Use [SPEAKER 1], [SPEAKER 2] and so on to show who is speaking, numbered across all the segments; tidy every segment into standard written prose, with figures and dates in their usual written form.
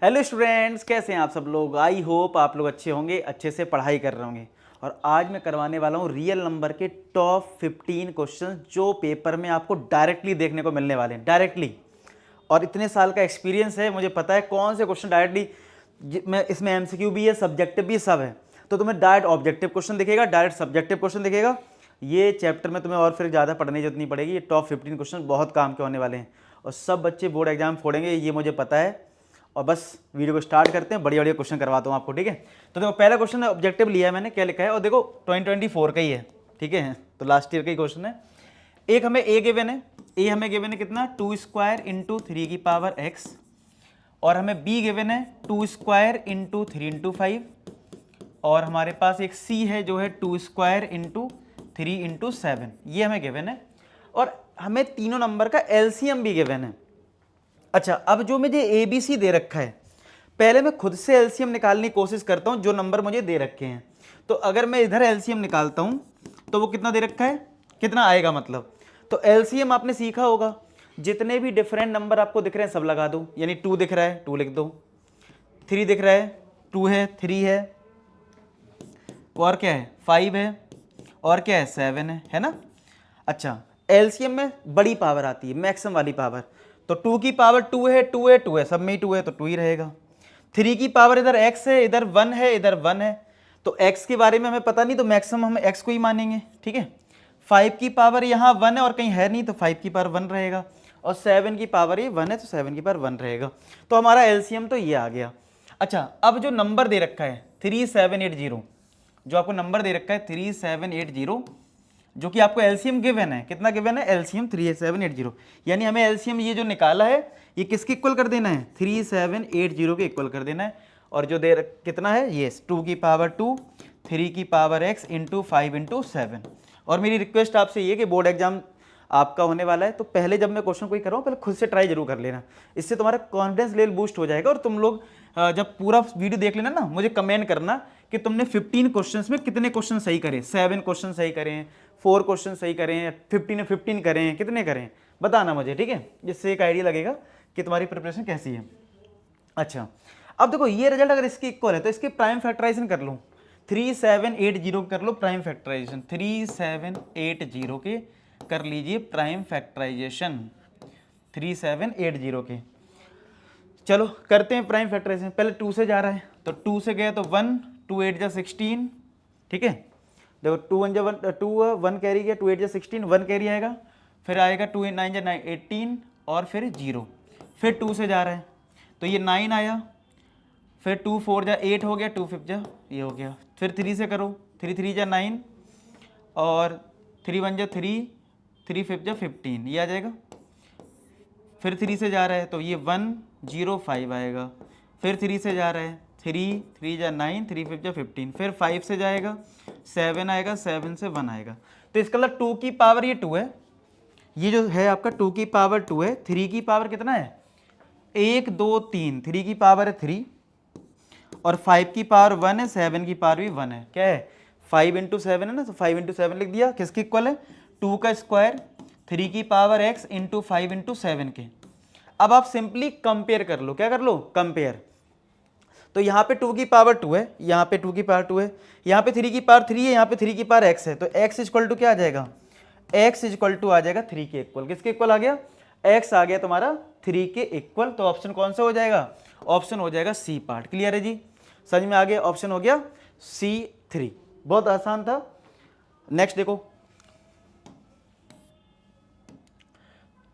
[SPEAKER 1] Hello students, कैसे हैं आप सब लोग। आई होप आप लोग अच्छे होंगे, अच्छे से पढ़ाई कर रहे होंगे। और आज मैं करवाने वाला हूँ रियल नंबर के टॉप 15 क्वेश्चन जो पेपर में आपको डायरेक्टली देखने को मिलने वाले हैं, डायरेक्टली। और इतने साल का एक्सपीरियंस है, मुझे पता है कौन से क्वेश्चन डायरेक्टली मैं इसमें एमसीक्यू भी है, सब्जेक्टिव भी, सब है। तो तुम्हें डायरेक्ट ऑब्जेक्टिव क्वेश्चन दिखेगा, डायरेक्ट सब्जेक्टिव क्वेश्चन दिखेगा। ये चैप्टर में तुम्हें और फिर ज़्यादा पढ़ने की जरूरत नहीं पड़ेगी। ये टॉप 15 क्वेश्चन बहुत काम के होने वाले हैं और सब बच्चे बोर्ड एग्जाम फोड़ेंगे, ये मुझे पता है। और बस वीडियो को स्टार्ट करते हैं, बढ़िया बढ़िया क्वेश्चन करवाता हूँ आपको, ठीक है। तो देखो पहला क्वेश्चन ऑब्जेक्टिव लिया है मैंने, क्या लिखा है, और देखो 2024 का ही है, ठीक है। तो लास्ट ईयर का ही क्वेश्चन है। एक हमें ए गिवन है, ए हमें गिवन है कितना, 2 स्क्वायर इंटू 3 की पावर एक्स। और हमें बी गिवन है 2 स्क्वायर इंटू 3 इंटू 5। और हमारे पास एक सी है जो है 2 स्क्वायर इंटू 3 इंटू 7, ये हमें गिवन है। और हमें तीनों नंबर का एलसीएम भी गिवन है। अच्छा, अब जो मुझे ए बी सी दे रखा है, पहले मैं खुद से एलसीएम निकालने की कोशिश करता हूं जो नंबर मुझे दे रखे हैं। तो अगर मैं इधर एलसीएम निकालता हूं तो वो कितना दे रखा है, कितना आएगा मतलब। तो एलसीएम आपने सीखा होगा, जितने भी डिफरेंट नंबर आपको दिख रहे हैं सब लगा दो। यानी 2 दिख रहा है 2 लिख दो, 3 दिख रहा है 2 है 3 है, और क्या है 5 है, और क्या है 7 है ना। अच्छा, एलसीएम में बड़ी पावर आती है, मैक्सिमम वाली पावर। तो 2 की पावर 2 है 2 है 2 है, सब में ही 2 है तो 2 ही रहेगा। 3 की पावर इधर x है, इधर 1 है, इधर 1 है। तो x के बारे में हमें पता नहीं, तो मैक्सिमम हम x को ही मानेंगे, ठीक है। 5 की पावर यहाँ 1 है और कहीं है नहीं, तो 5 की पावर 1 रहेगा। और 7 की पावर ये 1 है, तो 7 की पावर 1 रहेगा। तो हमारा एलसीएम तो ये आ गया। अच्छा, अब जो नंबर दे रखा है 3780, जो आपको नंबर दे रखा है 3780, जो कि आपको एलसीएम गिवन है, कितना गिवन है, एलसीएम 3780। यानी हमें एलसीएम ये जो निकाला है ये किसके इक्वल कर देना है, 3780 के इक्वल कर देना है। और जो दे कितना है ये 2 की पावर 2, 3 की पावर x इंटू 5 इंटू 7। और मेरी रिक्वेस्ट आपसे ये कि बोर्ड एग्जाम आपका होने वाला है, तो पहले जब मैं क्वेश्चन कोई कर रहा हूँ पहले खुद से ट्राई जरूर कर लेना। इससे तुम्हारा कॉन्फिडेंस लेवल बूस्ट हो जाएगा। और तुम लोग जब पूरा वीडियो देख लेना ना, मुझे कमेंट करना कि तुमने 15 क्वेश्चंस में कितने क्वेश्चन सही करे, 7 क्वेश्चन सही करें, 4 क्वेश्चन सही करें, 15 15 करें, कितने करें बताना मुझे, ठीक है। जिससे एक आइडिया लगेगा कि तुम्हारी प्रिपरेशन कैसी है। अच्छा, अब देखो ये रिजल्ट अगर इसके इक्वल है तो इसके प्राइम फैक्टराइजेशन कर लो। 3780 कर लो प्राइम फैक्टराइजेशन, 3780 के कर लीजिए प्राइम फैक्टराइजेशन, 3780 के। चलो करते हैं प्राइम फैक्टराइजेशन। पहले 2 से जा रहा है तो 2 से गया तो 1, 2 8 जा 16, ठीक है। देखो 2 1 जा 1, 2 1 कैरी गया, 2 8 जा 16, 1 कैरी आएगा। फिर आएगा 2 9 जा 9 18 और फिर 0। फिर 2 से जा रहा है तो ये 9 आया, फिर 2 4 जा 8 हो गया, 2 5 जा ये हो गया। फिर 3 से करो, 3 3 जा 9 और 3 1 जा 3, 3 5 जा 15, ये आ जाएगा। फिर 3 से जा रहा है तो ये 1 0 5 आएगा। फिर 3 से जा रहा है 3 3 जा 9, 3 5 जा 15। फिर 5 से जाएगा 7 आएगा, 7 से 1 आएगा। तो इसका मतलब 2 की पावर ये 2 है, ये जो है आपका 2 की पावर 2 है। 3 की पावर कितना है, 1 2 3, 3 की पावर है 3 और 5 की पावर 1 है, 7 की पावर भी 1 है। क्या है 5 इंटू 7 है ना, तो 5 इंटू 7 लिख दिया। किसके इक्वल है, 2 का स्क्वायर 3 की पावर x इंटू 5 इंटू 7 के। अब आप सिंपली कंपेयर कर लो, क्या कर लो, कंपेयर। तो यहाँ पे 2 की पावर 2 है, यहाँ पे 2 की पावर 2 है, यहाँ पे 3 की पावर 3 है, यहाँ पे 3 की पावर x है। तो x इक्वल टू क्या आ जाएगा, x इक्वल टू आ जाएगा 3 के इक्वल। किसके इक्वल आ गया, x आ गया तुम्हारा 3 के इक्वल। तो ऑप्शन कौन सा हो जाएगा, ऑप्शन हो जाएगा सी पार्ट। क्लियर है जी, समझ में आ गया, ऑप्शन हो गया C3। बहुत आसान था। नेक्स्ट देखो,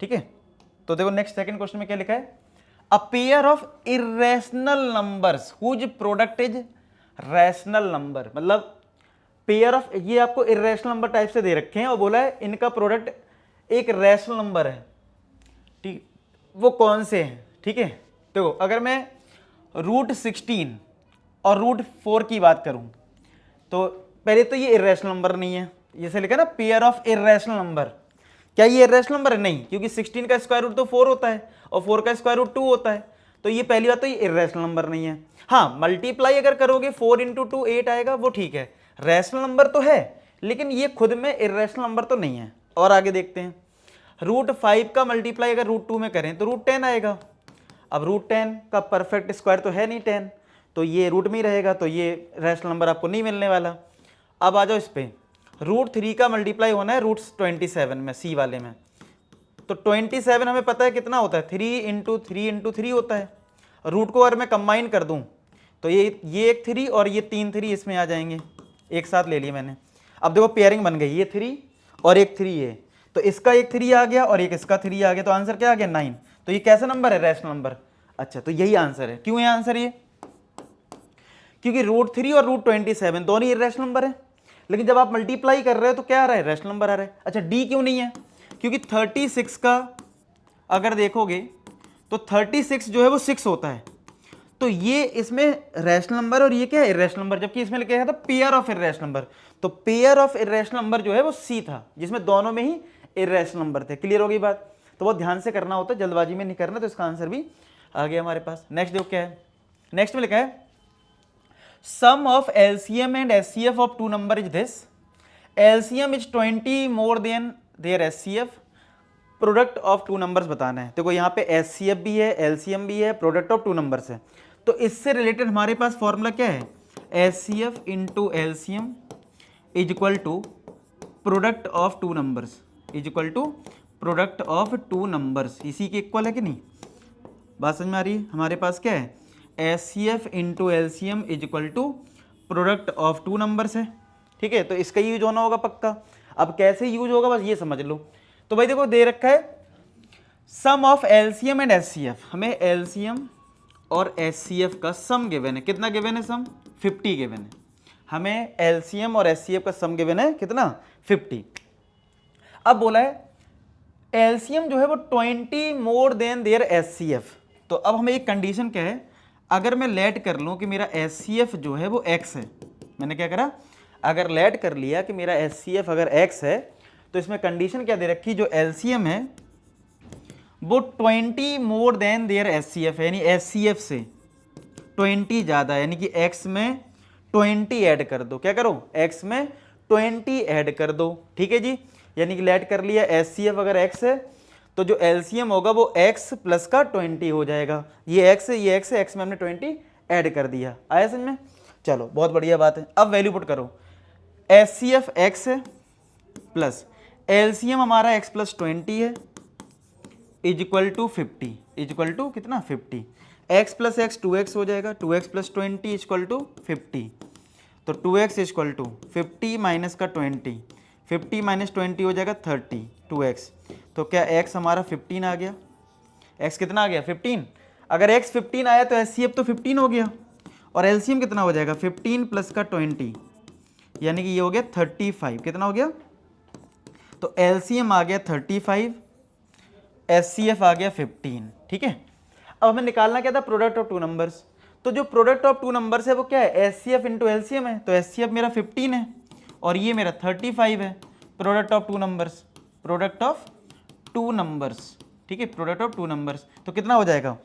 [SPEAKER 1] ठीक है। तो देखो नेक्स्ट सेकंड क्वेश्चन में क्या लिखा है, a pair of irrational numbers whose product is rational number. मतलब पेयर ऑफ, ये आपको इरेशनल नंबर टाइप से दे रखे हैं और बोला है इनका प्रोडक्ट एक रैशनल नंबर है, ठीक। वो कौन से हैं, ठीक है। देखो अगर मैं √16 और √4 की बात करूं तो पहले तो ये इरेशनल नंबर नहीं है, जैसे लिखा ना पेयर ऑफ इरेशनल नंबर। क्या ये इरेशनल नंबर है, नहीं, क्योंकि 16 का स्क्वायर रूट तो 4 होता है और 4 का स्क्वायर रूट 2 होता है। तो ये पहली बात तो ये इरेशनल नंबर नहीं है। हाँ, मल्टीप्लाई अगर करोगे 4 इंटू 2 8 आएगा, वो ठीक है, रैशनल नंबर तो है, लेकिन ये खुद में इरेशनल नंबर तो नहीं है। और आगे देखते हैं, √5 का मल्टीप्लाई अगर √2 में करें तो √10 आएगा। अब √10 का परफेक्ट स्क्वायर तो है नहीं 10, तो ये रूट में ही रहेगा, तो ये रैशनल नंबर आपको नहीं मिलने वाला। अब आ जाओ इस पे, √3 का मल्टीप्लाई होना है √27 में, सी वाले में। तो 27 हमें पता है कितना होता है, 3 × 3 × 3 होता है। रूट को अगर मैं कंबाइन कर दूं तो ये एक 3 और ये 3 3 इसमें आ जाएंगे, एक साथ ले लिए मैंने। अब देखो पेयरिंग बन गई, ये 3 और एक 3 है, तो इसका एक 3 आ गया और एक इसका 3 आ गया, तो आंसर क्या आ गया 9। तो ये कैसा नंबर है, रैशनल नंबर। अच्छा, तो यही आंसर है। क्यों है आंसर ये, क्योंकि √3 और √27 दोनों ही रैशनल नंबर है, लेकिन जब आप मल्टीप्लाई कर रहे हो तो क्या आ रहा है, रैशनल नंबर आ रहा है। अच्छा, डी क्यों नहीं है, क्योंकि 36 का अगर देखोगे तो 36 जो है वो 6 होता है, तो ये इसमें रैशनल नंबर और ये क्या है, इर्रेशनल नंबर, जबकि इसमें लिखा गया था पेयर ऑफ इर्रेशनल नंबर। तो पेयर ऑफ इर्रेशनल नंबर जो है वो सी था, जिसमें दोनों में ही इर्रेशनल नंबर थे। क्लियर होगी बात, तो बहुत ध्यान से करना होता है, जल्दबाजी में नहीं करना। तो इसका आंसर भी आ गया हमारे पास। नेक्स्ट देखो क्या है, नेक्स्ट में लिखा है sum of LCM and HCF of two number is this, LCM is 20 more than their HCF, product of two numbers बताना है। देखो यहाँ पे एचसीएफ भी है, एलसीएम भी है, प्रोडक्ट ऑफ टू नंबर्स है। तो इससे रिलेटेड हमारे पास फॉर्मूला क्या है, HCF into LCM is equal to product of two numbers, is equal to product of two numbers. इसी के इक्वल है कि नहीं, बात समझ में आ रही है। हमारे पास क्या है, HCF into LCM is equal to product of two numbers है। ठीक है, तो इसका यूज होना होगा पक्का। अब कैसे यूज होगा बस ये समझ लो। तो भाई देखो दे रखा है sum of LCM and HCF, हमें एलसीएम और एचसीएफ का सम गिवन है। कितना गिवन है, सम 50 गिवन है। हमें एलसीएम और एचसीएफ का सम गिवन है कितना, 50। अब बोला है एलसीएम जो है वो 20 मोर देन देयर एचसीएफ। तो अब हमें एक कंडीशन क्या है, अगर मैं लेट कर लूं कि मेरा एचसीएफ जो है वो x है, मैंने क्या करा, अगर लेट कर लिया कि मेरा एचसीएफ अगर x है, तो इसमें कंडीशन क्या दे रखी, जो एलसीएम है वो 20 मोर देन देयर एचसीएफ है, यानी एचसीएफ से 20 ज़्यादा, यानी कि x में 20 ऐड कर दो। क्या करो, x में 20 ऐड कर दो। ठीक है जी, यानी कि लेट कर लिया, एचसीएफ अगर x है तो जो एलसीएम होगा वो x प्लस का 20 हो जाएगा। ये x है, ये x है, x में हमने 20 ऐड कर दिया। आया समझ में, चलो बहुत बढ़िया बात है। अब वैल्यू पुट करो, एचसीएफ x है प्लस एलसीएम हमारा x प्लस 20 है, is equal to 50, is equal to कितना 50, x प्लस एक्स 2x हो जाएगा, 2x plus 20 is equal to 50। तो 2x is equal to 50 minus का 20, 50 माइनस 20 हो जाएगा 30, 2x। तो क्या x हमारा 15 आ गया, x कितना आ गया 15। अगर x 15 आया तो एचसीएफ तो 15 हो गया, और एलसीएम कितना हो जाएगा 15 प्लस का 20, यानी कि ये हो गया 35। कितना हो गया, तो एलसीएम आ गया 35, एचसीएफ आ गया 15। ठीक है, अब हमें निकालना क्या था, प्रोडक्ट ऑफ टू नंबर्स। तो जो प्रोडक्ट ऑफ टू नंबर्स है वो क्या है, एचसीएफ इंटू एलसीएम है। तो एचसीएफ मेरा 15 है और ये मेरा 35 है। Product of two numbers, product of two numbers. ठीक है, प्रोडक्ट ऑफ टू नंबर्स तो कितना हो जाएगा,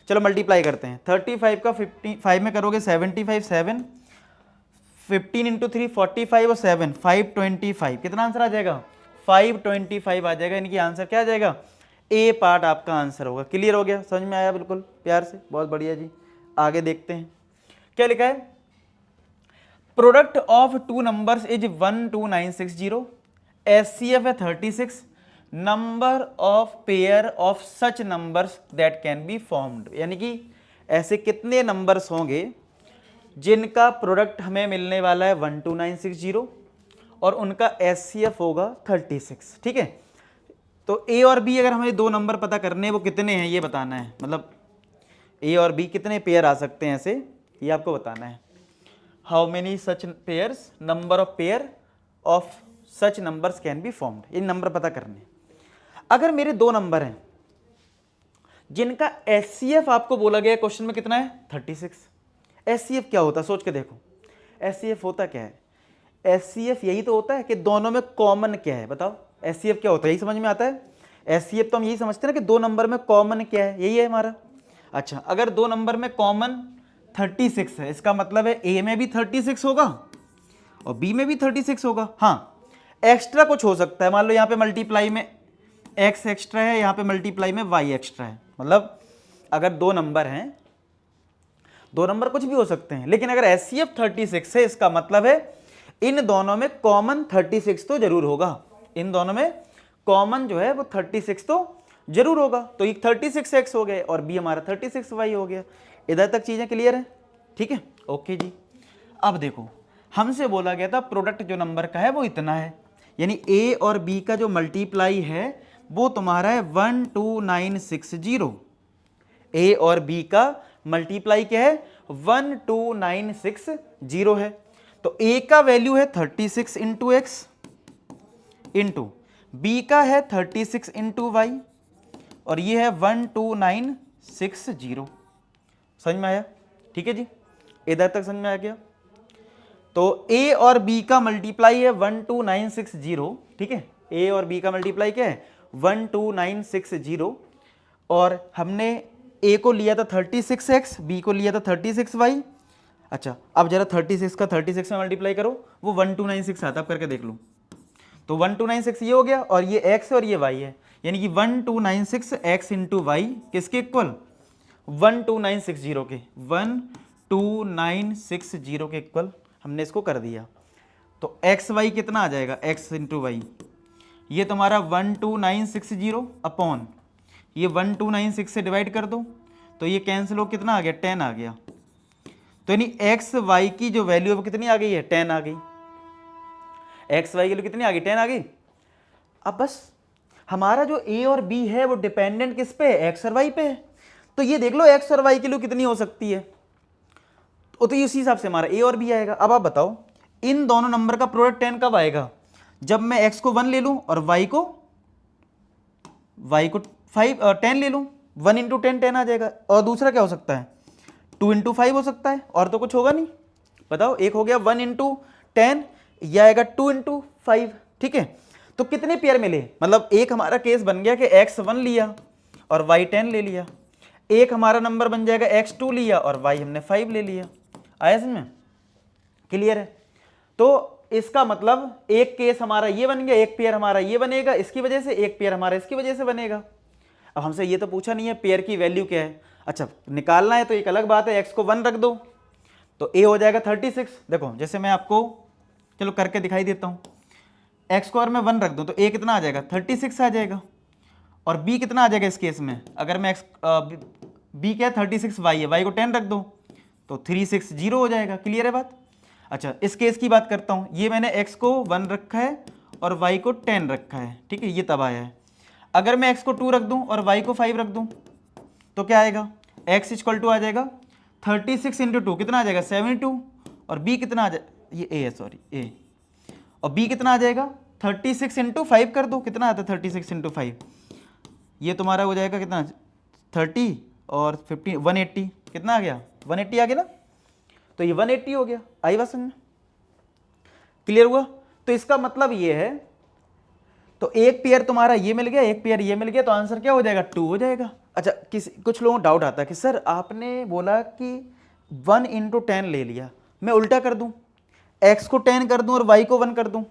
[SPEAKER 1] चलो मल्टीप्लाई करते हैं। 35 का 55 में करोगे 75, 7 15 इंटू 3 45 और 7 525। कितना आंसर आ जाएगा, 525 आ जाएगा, यानी कि आंसर क्या आ जाएगा, ए पार्ट आपका आंसर होगा। क्लियर हो गया, समझ में आया बिल्कुल प्यार से, बहुत बढ़िया जी। आगे देखते हैं क्या लिखा है, product of two numbers is 12960, HCF है 36, number of pair of such numbers that can be formed, यानी कि ऐसे कितने नंबर्स होंगे जिनका प्रोडक्ट हमें मिलने वाला है 12960 और उनका एचसीएफ होगा 36। ठीक है, तो ए और बी अगर हमें दो नंबर पता करने हैं वो कितने हैं ये बताना है, मतलब ए और बी कितने पेयर आ सकते हैं ऐसे, ये आपको बताना है। How many such pairs, number of pair of such numbers can be formed, ये नंबर पता करने। अगर मेरे दो नंबर हैं जिनका एचसीएफ आपको बोला गया क्वेश्चन में कितना है 36, एचसीएफ क्या होता है सोच के देखो, एचसीएफ होता क्या है, एचसीएफ यही तो होता है कि दोनों में कॉमन क्या है, बताओ एचसीएफ क्या होता है, यही समझ में आता है। एचसीएफ तो हम यही समझते हैं ना कि दो नंबर में कॉमन क्या है, यही है हमारा। अच्छा, अगर दो नंबर में कॉमन 36 है, इसका मतलब है ए में भी 36 होगा और बी में भी 36 होगा। हाँ, एक्स्ट्रा कुछ हो सकता है, मान लो यहाँ पे मल्टीप्लाई में x एक्स्ट्रा है, यहाँ पे मल्टीप्लाई में y एक्स्ट्रा है, मतलब अगर दो नंबर हैं, दो नंबर कुछ भी हो सकते हैं, लेकिन अगर HCF 36 है इसका मतलब है इन दोनों में कॉमन 36 तो जरूर होगा, इन दोनों में कॉमन जो है वो 36 तो जरूर होगा। तो ये 36x हो गए और b हमारा 36y हो गया। इधर तक चीजें क्लियर है? ठीक है, ओके जी। अब देखो हमसे बोला गया था प्रोडक्ट जो नंबर का है वो इतना है, यानी a और b का जो मल्टीप्लाई है वो तुम्हारा है 12960। a और b का मल्टीप्लाई क्या है? 12960 है। तो a का वैल्यू है 36 इंटू एक्स इंटू बी का है 36 इंटू वाई और ये है 12960। समझ में आया? ठीक है जी, इधर तक समझ में आ गया। तो a और b का मल्टीप्लाई है 12960, ठीक है, a और b का मल्टीप्लाई क्या है? 12960 और हमने a को लिया था 36x, b को लिया था 36y। अच्छा, अब जरा 36 का 36 में मल्टीप्लाई करो, वो 1296 आता, अब करके देख लो। तो 1296 ये हो गया और ये x और ये y है, यानी कि 1296 x इंटू वाई किसके इक्वल? 12960 के, 12960 के इक्वल हमने इसको कर दिया। तो एक्स वाई कितना आ जाएगा? x इंटू वाई, ये तुम्हारा 12960 अपॉन ये 1296 से डिवाइड कर दो, तो ये कैंसिल हो कितना आ गया? 10 आ गया। तो यानी एक्स वाई की जो वैल्यू है वो कितनी आ गई है? 10 आ गई। एक्स वाई की वैल्यू कितनी आ गई? 10 आ गई। अब बस हमारा जो ए और बी है वो डिपेंडेंट किस पे है? एक्स और वाई पे है। तो ये देख लो एक्स और वाई की वैल्यू कितनी हो सकती है, तो इसी हिसाब से हमारा ए और बी आएगा। अब आप बताओ इन दोनों नंबर का प्रोडक्ट 10 कब आएगा? जब मैं एक्स को 1 ले लूं और वाई को 10 ले लूं। 1 इंटू 10 10 आ जाएगा। और दूसरा क्या हो सकता है? 2 इंटू 5 हो सकता है, और तो कुछ होगा नहीं। बताओ, एक हो गया 1 इंटू 10, यह आएगा 2 इंटू 5। ठीक है, तो कितने पेयर मिले? मतलब एक हमारा केस बन गया कि एक्स 1 लिया और वाई 10 ले लिया। एक हमारा नंबर बन जाएगा एक्स 2 लिया और वाई हमने 5 ले लिया। आया समझ में? क्लियर है? तो इसका मतलब एक केस हमारा ये बन गया, एक पेयर हमारा ये बनेगा इसकी वजह से, एक पेयर हमारा इसकी वजह से बनेगा। अब हमसे ये तो पूछा नहीं है पेयर की वैल्यू क्या है। अच्छा, निकालना है तो एक अलग बात है, एक्स को 1 रख दो तो ए हो जाएगा 36। देखो जैसे मैं आपको चलो करके दिखाई देता हूँ। एक्स को अगर मैं 1 रख दूँ तो ए कितना आ जाएगा? 36 आ जाएगा। और बी कितना आ जाएगा इस केस में? अगर मैं बी क्या है? 36 वाई है, वाई को 10 रख दो तो 360 हो जाएगा। क्लियर है बात? अच्छा, इस केस की बात करता हूँ। ये मैंने x को 1 रखा है और y को 10 रखा है, ठीक है, ये तब आया है। अगर मैं x को 2 रख दूँ और y को 5 रख दूँ तो क्या आएगा? x इक्वल टू आ जाएगा 36 इंटू 2 कितना आ जाएगा? 72। और b कितना आ जाएगा? ये a है, सॉरी a। और b कितना आ जाएगा? 36 इंटू 5 कर दो, कितना आता है? 36 इंटू 5, ये तुम्हारा हो जाएगा कितना? 30 और 15 180, कितना आ गया? 180 आ गया ना। तो ये 180 हो गया। आई बात समझ में? क्लियर हुआ? तो इसका मतलब ये है, तो एक पेयर तुम्हारा ये मिल गया, एक पेयर ये मिल गया, तो आंसर क्या हो जाएगा? 2 हो जाएगा। अच्छा, कुछ लोगों को डाउट आता है कि सर आपने बोला कि 1 इंटू 10 ले लिया, मैं उल्टा कर दूं, x को 10 कर दूं और y को 1 कर दूं,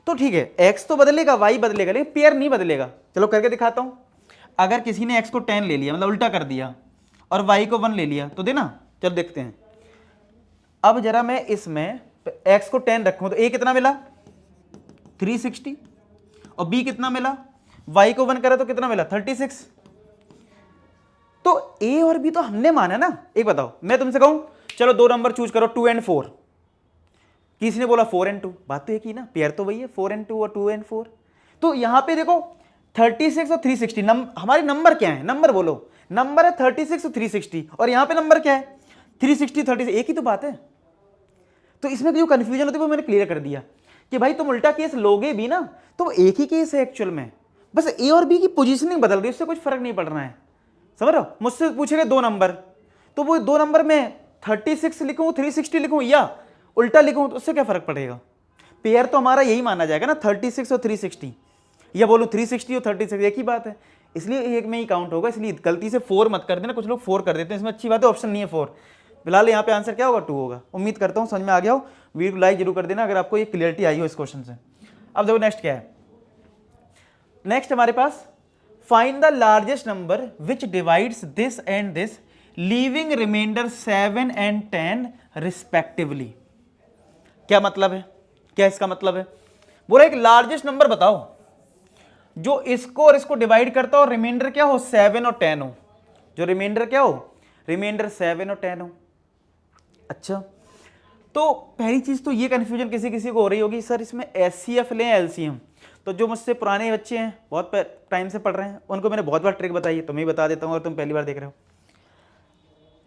[SPEAKER 1] तो ठीक है x तो बदलेगा, y बदलेगा, लेकिन पेयर नहीं बदलेगा। चलो करके दिखाता हूं। अगर किसी ने x को 10 ले लिया, मतलब उल्टा कर दिया, और y को 1 ले लिया, तो देना। चलो देखते हैं। अब जरा मैं इसमें x को 10 रखूं तो a कितना मिला? 360। और b कितना मिला? y को 1 करा तो कितना मिला? 36। तो a और b तो हमने माना ना। एक बताओ, मैं तुमसे कहूं चलो दो नंबर चूज करो 2 एंड 4, किसी ने बोला 4 एंड 2, बात तो एक ही ना, पेयर तो वही है 4 एंड 2 और 2 एंड 4। तो यहां पे देखो 36 और 360 हमारे नंबर क्या है? नंबर बोलो। नंबर है 36 और 360, और यहां पे नंबर क्या है? 360 36, एक ही तो बात है। तो इसमें जो कंफ्यूजन होती है वो मैंने क्लियर कर दिया कि भाई तुम उल्टा केस लोगे भी ना तो एक ही केस है एक्चुअल में, बस ए और बी की पोजीशनिंग बदल रही है, उससे कुछ फर्क नहीं पड़ रहा है। समझ रहे हो? मुझसे पूछेगा 2 नंबर, तो वो 2 नंबर में 36 लिखूं 360 लिखूं या उल्टा लिखूं, तो उससे क्या फर्क पड़ेगा? पेयर तो हमारा यही माना जाएगा ना, 36 और 360, या बोलो 360 और 36, एक ही बात है, इसलिए एक में ही काउंट होगा। इसलिए गलती से 4 मत कर देना, कुछ लोग 4 कर देते हैं, इसमें अच्छी बात है ऑप्शन नहीं है 4। फिलहाल यहाँ पे आंसर क्या होगा? 2 होगा। उम्मीद करता हूँ समझ में आ गया हो। वीडियो लाइक जरूर कर देना अगर आपको ये क्लियरिटी आई हो इस क्वेश्चन से। अब देखो नेक्स्ट क्या है। नेक्स्ट हमारे पास find the largest number which divides this and this leaving remainder 7 and 10 respectively. क्या मतलब है, क्या इसका मतलब है? बोला एक लार्जेस्ट नंबर बताओ जो इसको और इसको डिवाइड करता हो और रिमाइंडर क्या हो 7 और 10 हो, जो रिमाइंडर क्या हो, रिमाइंडर 7 और 10 हो। अच्छा, तो पहली चीज तो ये कंफ्यूजन किसी किसी को हो रही होगी, सर इसमें एचसीएफ लें एलसीएम। तो जो मुझसे पुराने बच्चे हैं, बहुत टाइम से पढ़ रहे हैं, उनको मैंने बहुत बार ट्रिक बताई है, तुम्हें बता देता हूँ और तुम पहली बार देख रहे हो।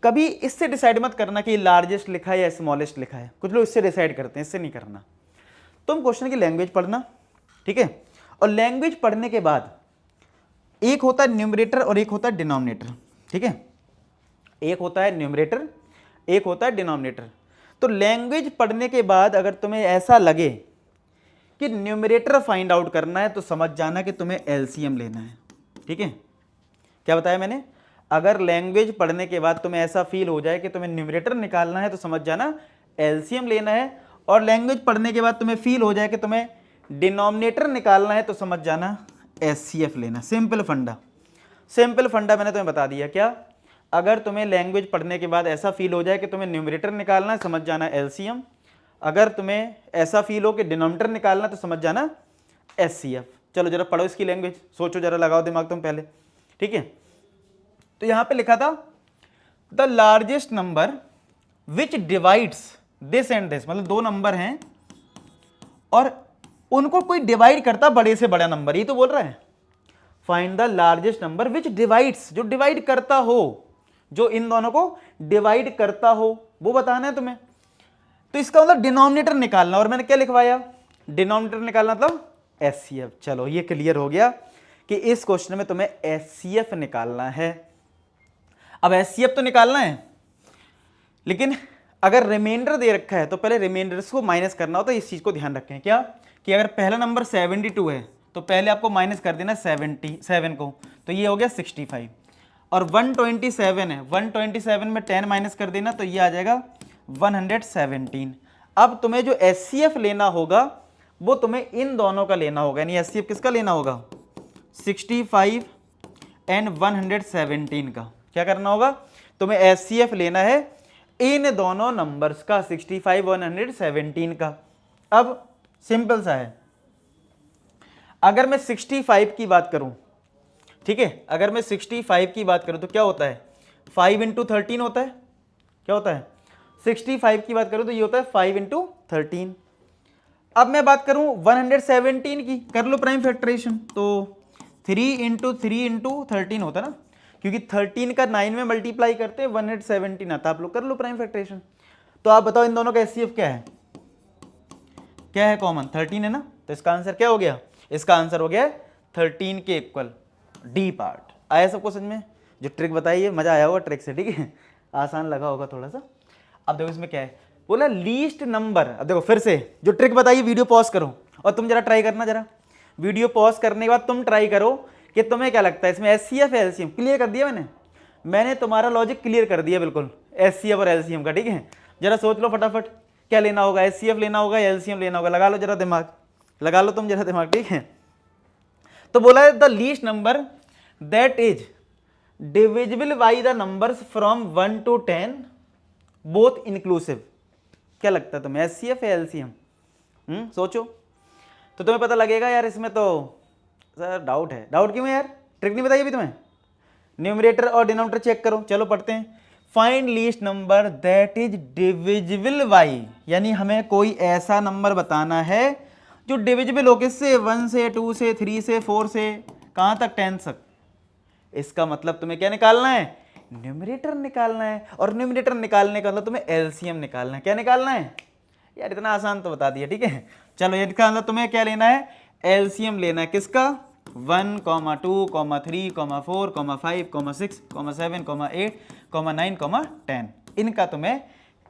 [SPEAKER 1] कभी इससे डिसाइड मत करना कि लार्जेस्ट लिखा है या स्मॉलेस्ट लिखा है, कुछ लोग इससे डिसाइड करते हैं, इससे नहीं करना। तुम क्वेश्चन की लैंग्वेज पढ़ना, ठीक है, और लैंग्वेज पढ़ने के बाद एक होता है न्यूमरेटर और एक होता है डिनोमिनेटर, ठीक है, एक होता है न्यूमरेटर, एक होता है डिनोमिनेटर। तो लैंग्वेज पढ़ने के बाद अगर तुम्हें ऐसा लगे कि न्यूमरेटर फाइंड आउट करना है तो समझ जाना कि तुम्हें एलसीएम लेना है, ठीक है। क्या बताया मैंने? अगर लैंग्वेज पढ़ने के बाद तुम्हें ऐसा फील हो जाए कि तुम्हें न्यूमरेटर निकालना है तो समझ जाना एलसीएम लेना है, और लैंग्वेज पढ़ने के बाद तुम्हें फील हो जाए कि तुम्हें डिनोमिनेटर निकालना है तो समझ जाना एचसीएफ लेना। सिंपल फंडा, सिंपल फंडा मैंने तुम्हें बता दिया। क्या? अगर तुम्हें लैंग्वेज पढ़ने के बाद ऐसा फील हो जाए कि तुम्हें न्यूमरेटर निकालना है, समझ जाना एलसीएम। अगर तुम्हें ऐसा फील हो कि डिनोमिनेटर निकालना तो समझ जाना एचसीएफ। चलो जरा पढ़ो इसकी लैंग्वेज, सोचो जरा, लगाओ दिमाग तुम पहले, ठीक है। तो यहां पे लिखा था the largest number which divides this and this, मतलब दो नंबर हैं और उनको कोई डिवाइड करता बड़े से बड़ा नंबर, ये तो बोल रहा है। Find the largest number which divides, जो डिवाइड करता हो, जो इन दोनों को डिवाइड करता हो, वो बताना है तुम्हें। तो इसका मतलब डिनोमिनेटर निकालना, और मैंने क्या लिखवाया? डिनोमिनेटर निकालना मतलब एचसीएफ। चलो ये क्लियर हो गया कि इस क्वेश्चन में तुम्हें एचसीएफ निकालना है। अब एचसीएफ तो निकालना है, लेकिन अगर रिमाइंडर दे रखा है तो पहले रिमाइंडर्स को माइनस करना होता है। इस चीज को ध्यान रखें क्या, कि अगर पहला नंबर 72 है तो पहले आपको माइनस कर देना 77 को, तो ये हो गया 65। और 127 है, 127 में 10 माइनस कर देना तो ये आ जाएगा 117। अब तुम्हें जो एचसीएफ लेना होगा वो तुम्हें इन दोनों का लेना होगा, यानी एचसीएफ किसका लेना होगा? 65 एंड 117 का। क्या करना होगा? तुम्हें एचसीएफ लेना है इन दोनों नंबर्स का, 65 117 का। अब सिंपल सा है, अगर मैं 65 की बात करूं, ठीक है, अगर मैं 65 की बात करूं तो क्या होता है? 5 इंटू 13 होता है। क्या होता है? 65 की बात करूं तो ये होता है 5 इंटू 13। अब मैं बात करूं 117 की, कर लो प्राइम फैक्टराइजेशन, तो 3 इंटू 3 इंटू 13 होता है ना, क्योंकि 13 का 9 में मल्टीप्लाई करते हैं 117 आता है। आप लोग कर लो प्राइम फैक्टराइजेशन। तो आप बताओ इन दोनों का एचसीएफ क्या है? क्या है कॉमन? 13 है ना, तो इसका आंसर क्या हो गया? इसका आंसर हो गया 13 के इक्वल डी पार्ट। आया सबको समझ में? जो ट्रिक बताई है, मजा आया होगा ट्रिक से, ठीक है, आसान लगा होगा थोड़ा सा। अब देखो इसमें क्या है, बोला लीस्ट नंबर। अब देखो फिर से जो ट्रिक बताइए, वीडियो पॉज करो और तुम जरा ट्राई करना, जरा वीडियो पॉज करने के बाद तुम ट्राई करो कि तुम्हें क्या लगता है इसमें एचसीएफ या एलसीएम। क्लियर कर दिया मैंने तुम्हारा लॉजिक क्लियर कर दिया बिल्कुल, एचसीएफ और एलसीएम का, ठीक है। जरा सोच लो फटाफट क्या लेना होगा, एचसीएफ लेना होगा या एलसीएम लेना होगा, लगा लो जरा दिमाग, लगा लो तुम जरा दिमाग, ठीक है। तो बोला है the least number that is divisible by the numbers from 1 to 10 both inclusive. क्या लगता है तुम्हें, एचसीएफ या एलसीएम? सोचो तो तुम्हें पता लगेगा यार। इसमें तो सर डाउट है। डाउट क्यों है यार? ट्रिक नहीं बताई अभी तुम्हें? न्यूमरेटर और डिनोमिनेटर चेक करो। चलो पढ़ते हैं। Find least number that is divisible by, यानी हमें कोई ऐसा नंबर बताना है जो डिविजिबल हो, किससे? 1 से 2 से 3 से 4 से कहां तक? 10 तक। इसका मतलब तुम्हें क्या निकालना है? न्यूमरेटर निकालना है। और न्यूमरेटर निकालने का मतलब तुम्हें एलसीएम निकालना है। क्या निकालना है यार? इतना आसान तो बता दिया, ठीक है। चलो ये मतलब तुम्हें क्या लेना है? एलसीएम लेना है। किसका? 1, 2, 3, 4, 5, 6, 7, 8, 9, 10, इनका तुम्हें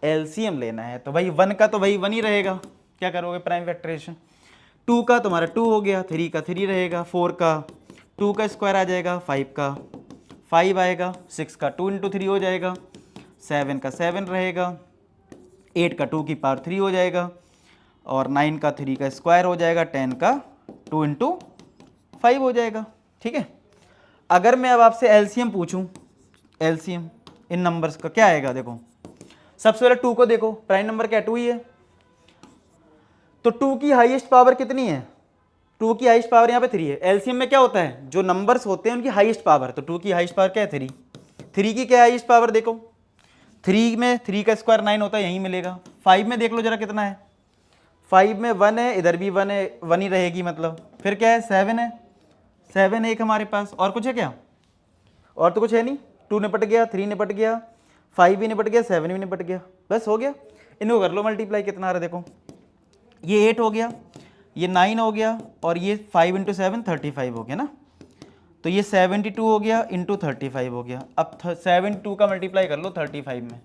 [SPEAKER 1] एलसीएम लेना है। तो भाई 1 का तो भाई 1 ही रहेगा, क्या करोगे? Prime factorisation. 2 का तुम्हारा 2 हो गया, 3 का 3 रहेगा, 4 का 2 का स्क्वायर आ जाएगा, 5 का 5 आएगा, 6 का 2 इंटू 3 हो जाएगा, 7 का 7 रहेगा, 8 का 2 की पावर 3 हो जाएगा, और 9 का 3 का स्क्वायर हो जाएगा, 10 का 2 इंटू 5 हो जाएगा, ठीक है। अगर मैं अब आपसे एलसीएम पूछूं, एलसीएम इन नंबर्स का क्या आएगा, देखो सबसे पहले 2 को देखो, प्राइम नंबर क्या 2 ही है, तो 2 की हाईएस्ट पावर कितनी है, 2 की हाईएस्ट पावर यहाँ पे 3 है। एलसीएम में क्या होता है, जो नंबर्स होते हैं उनकी हाईएस्ट पावर, तो 2 की हाईएस्ट पावर क्या है 3, 3 की क्या हाईएस्ट पावर देखो, 3 में 3 का स्क्वायर 9 होता है, यहीं मिलेगा। 5 में देख लो जरा कितना है, 5 में 1 है, इधर भी 1 है, 1 ही रहेगी मतलब, फिर क्या है 7 है, 7 एक हमारे पास, और कुछ है क्या, और तो कुछ है नहीं, 2 निपट गया, 3 निपट गया, 5 भी निपट गया, 7 भी निपट गया, बस हो गया। इनको कर लो मल्टीप्लाई, कितना आ रहा है देखो, ये 8 हो गया, ये 9 हो गया, और ये 5 × 7 35 हो गया ना, तो ये 72 हो गया इंटू 35 हो गया। अब 72 का मल्टीप्लाई कर लो 35 में,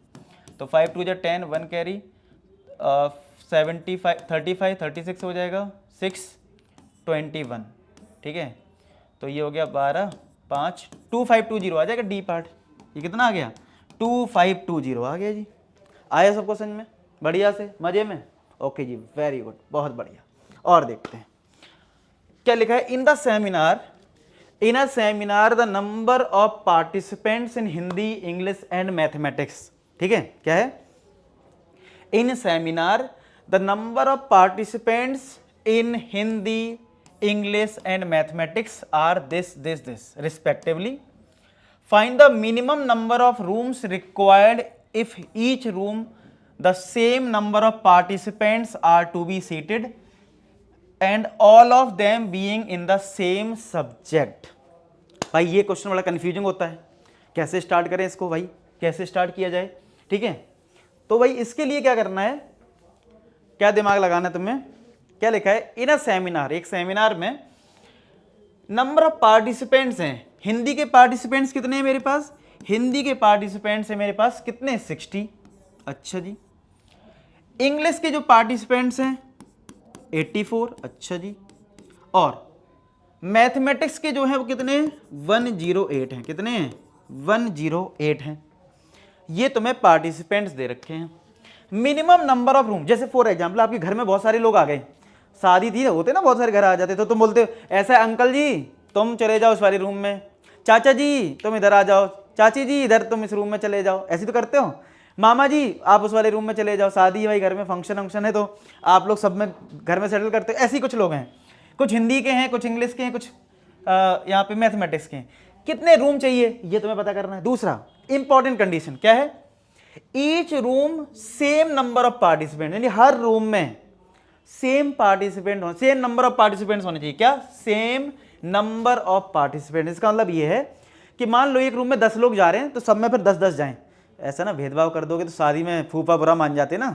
[SPEAKER 1] तो 5 2 जा 10, 1 कैरी, 75 35 36 हो जाएगा, 6 21, ठीक है, तो ये हो गया 12 5 2520 आ जाएगा डी पार्ट। ये कितना आ गया 2520 आ गया जी। आया सबको समझ में, बढ़िया से मजे में, ओके जी, वेरी गुड, बहुत बढ़िया। और देखते हैं क्या लिखा है, in a seminar the number of participants in Hindi, English and mathematics, ठीक है, क्या है, in seminar the number of participants in Hindi, English and mathematics are this respectively, find the minimum number of rooms required if each room the same number of participants are to be seated and all of them being in the same subject. भाई ये question बड़ा confusing होता है, कैसे start करें इसको भाई, कैसे स्टार्ट किया जाए, ठीक है। तो भाई इसके लिए क्या करना है, क्या दिमाग लगाना है तुम्हें, क्या लिखा है, इन अ सेमिनार, एक सेमिनार में नंबर ऑफ पार्टिसिपेंट्स हैं, हिंदी के पार्टिसिपेंट्स कितने हैं मेरे पास, हिंदी के पार्टिसिपेंट्स हैं मेरे पास कितने 60, अच्छा जी। इंग्लिश के जो पार्टिसिपेंट्स हैं 84, अच्छा जी। और मैथमेटिक्स के जो हैं वो कितने 108 हैं, कितने हैं 108 हैं। ये तुम्हें पार्टिसिपेंट्स दे रखे हैं। मिनिमम नंबर ऑफ रूम, जैसे फॉर एग्जांपल आपके घर में बहुत सारे लोग आ गए, शादी थी, होते ना बहुत सारे घर आ जाते, तो तुम बोलते हो ऐसा अंकल जी तुम चले जाओ इस वाले रूम में, चाचा जी तुम इधर आ जाओ, चाची जी इधर तुम इस रूम में चले जाओ, ऐसे तो करते हो, मामा जी आप उस वाले रूम में चले जाओ, शादी है भाई घर में, फंक्शन वंक्शन है तो आप लोग सब में घर में सेटल करते हो। ऐसे ही कुछ लोग हैं, कुछ हिंदी के हैं, कुछ इंग्लिश के हैं, कुछ यहाँ पे मैथमेटिक्स के हैं। कितने रूम चाहिए ये तुम्हें पता करना है। दूसरा इंपॉर्टेंट कंडीशन क्या है, each room same number of participant, यानी हर रूम में सेम पार्टिसिपेंट हो, सेम नंबर ऑफ पार्टिसिपेंट्स होने चाहिए। क्या, सेम नंबर ऑफ पार्टिसिपेंट। इसका मतलब ये है कि मान लो एक रूम में 10 लोग जा रहे हैं तो सब में फिर 10-10 जाएं। ऐसा ना भेदभाव कर दोगे तो शादी में फूफा बुरा मान जाते ना,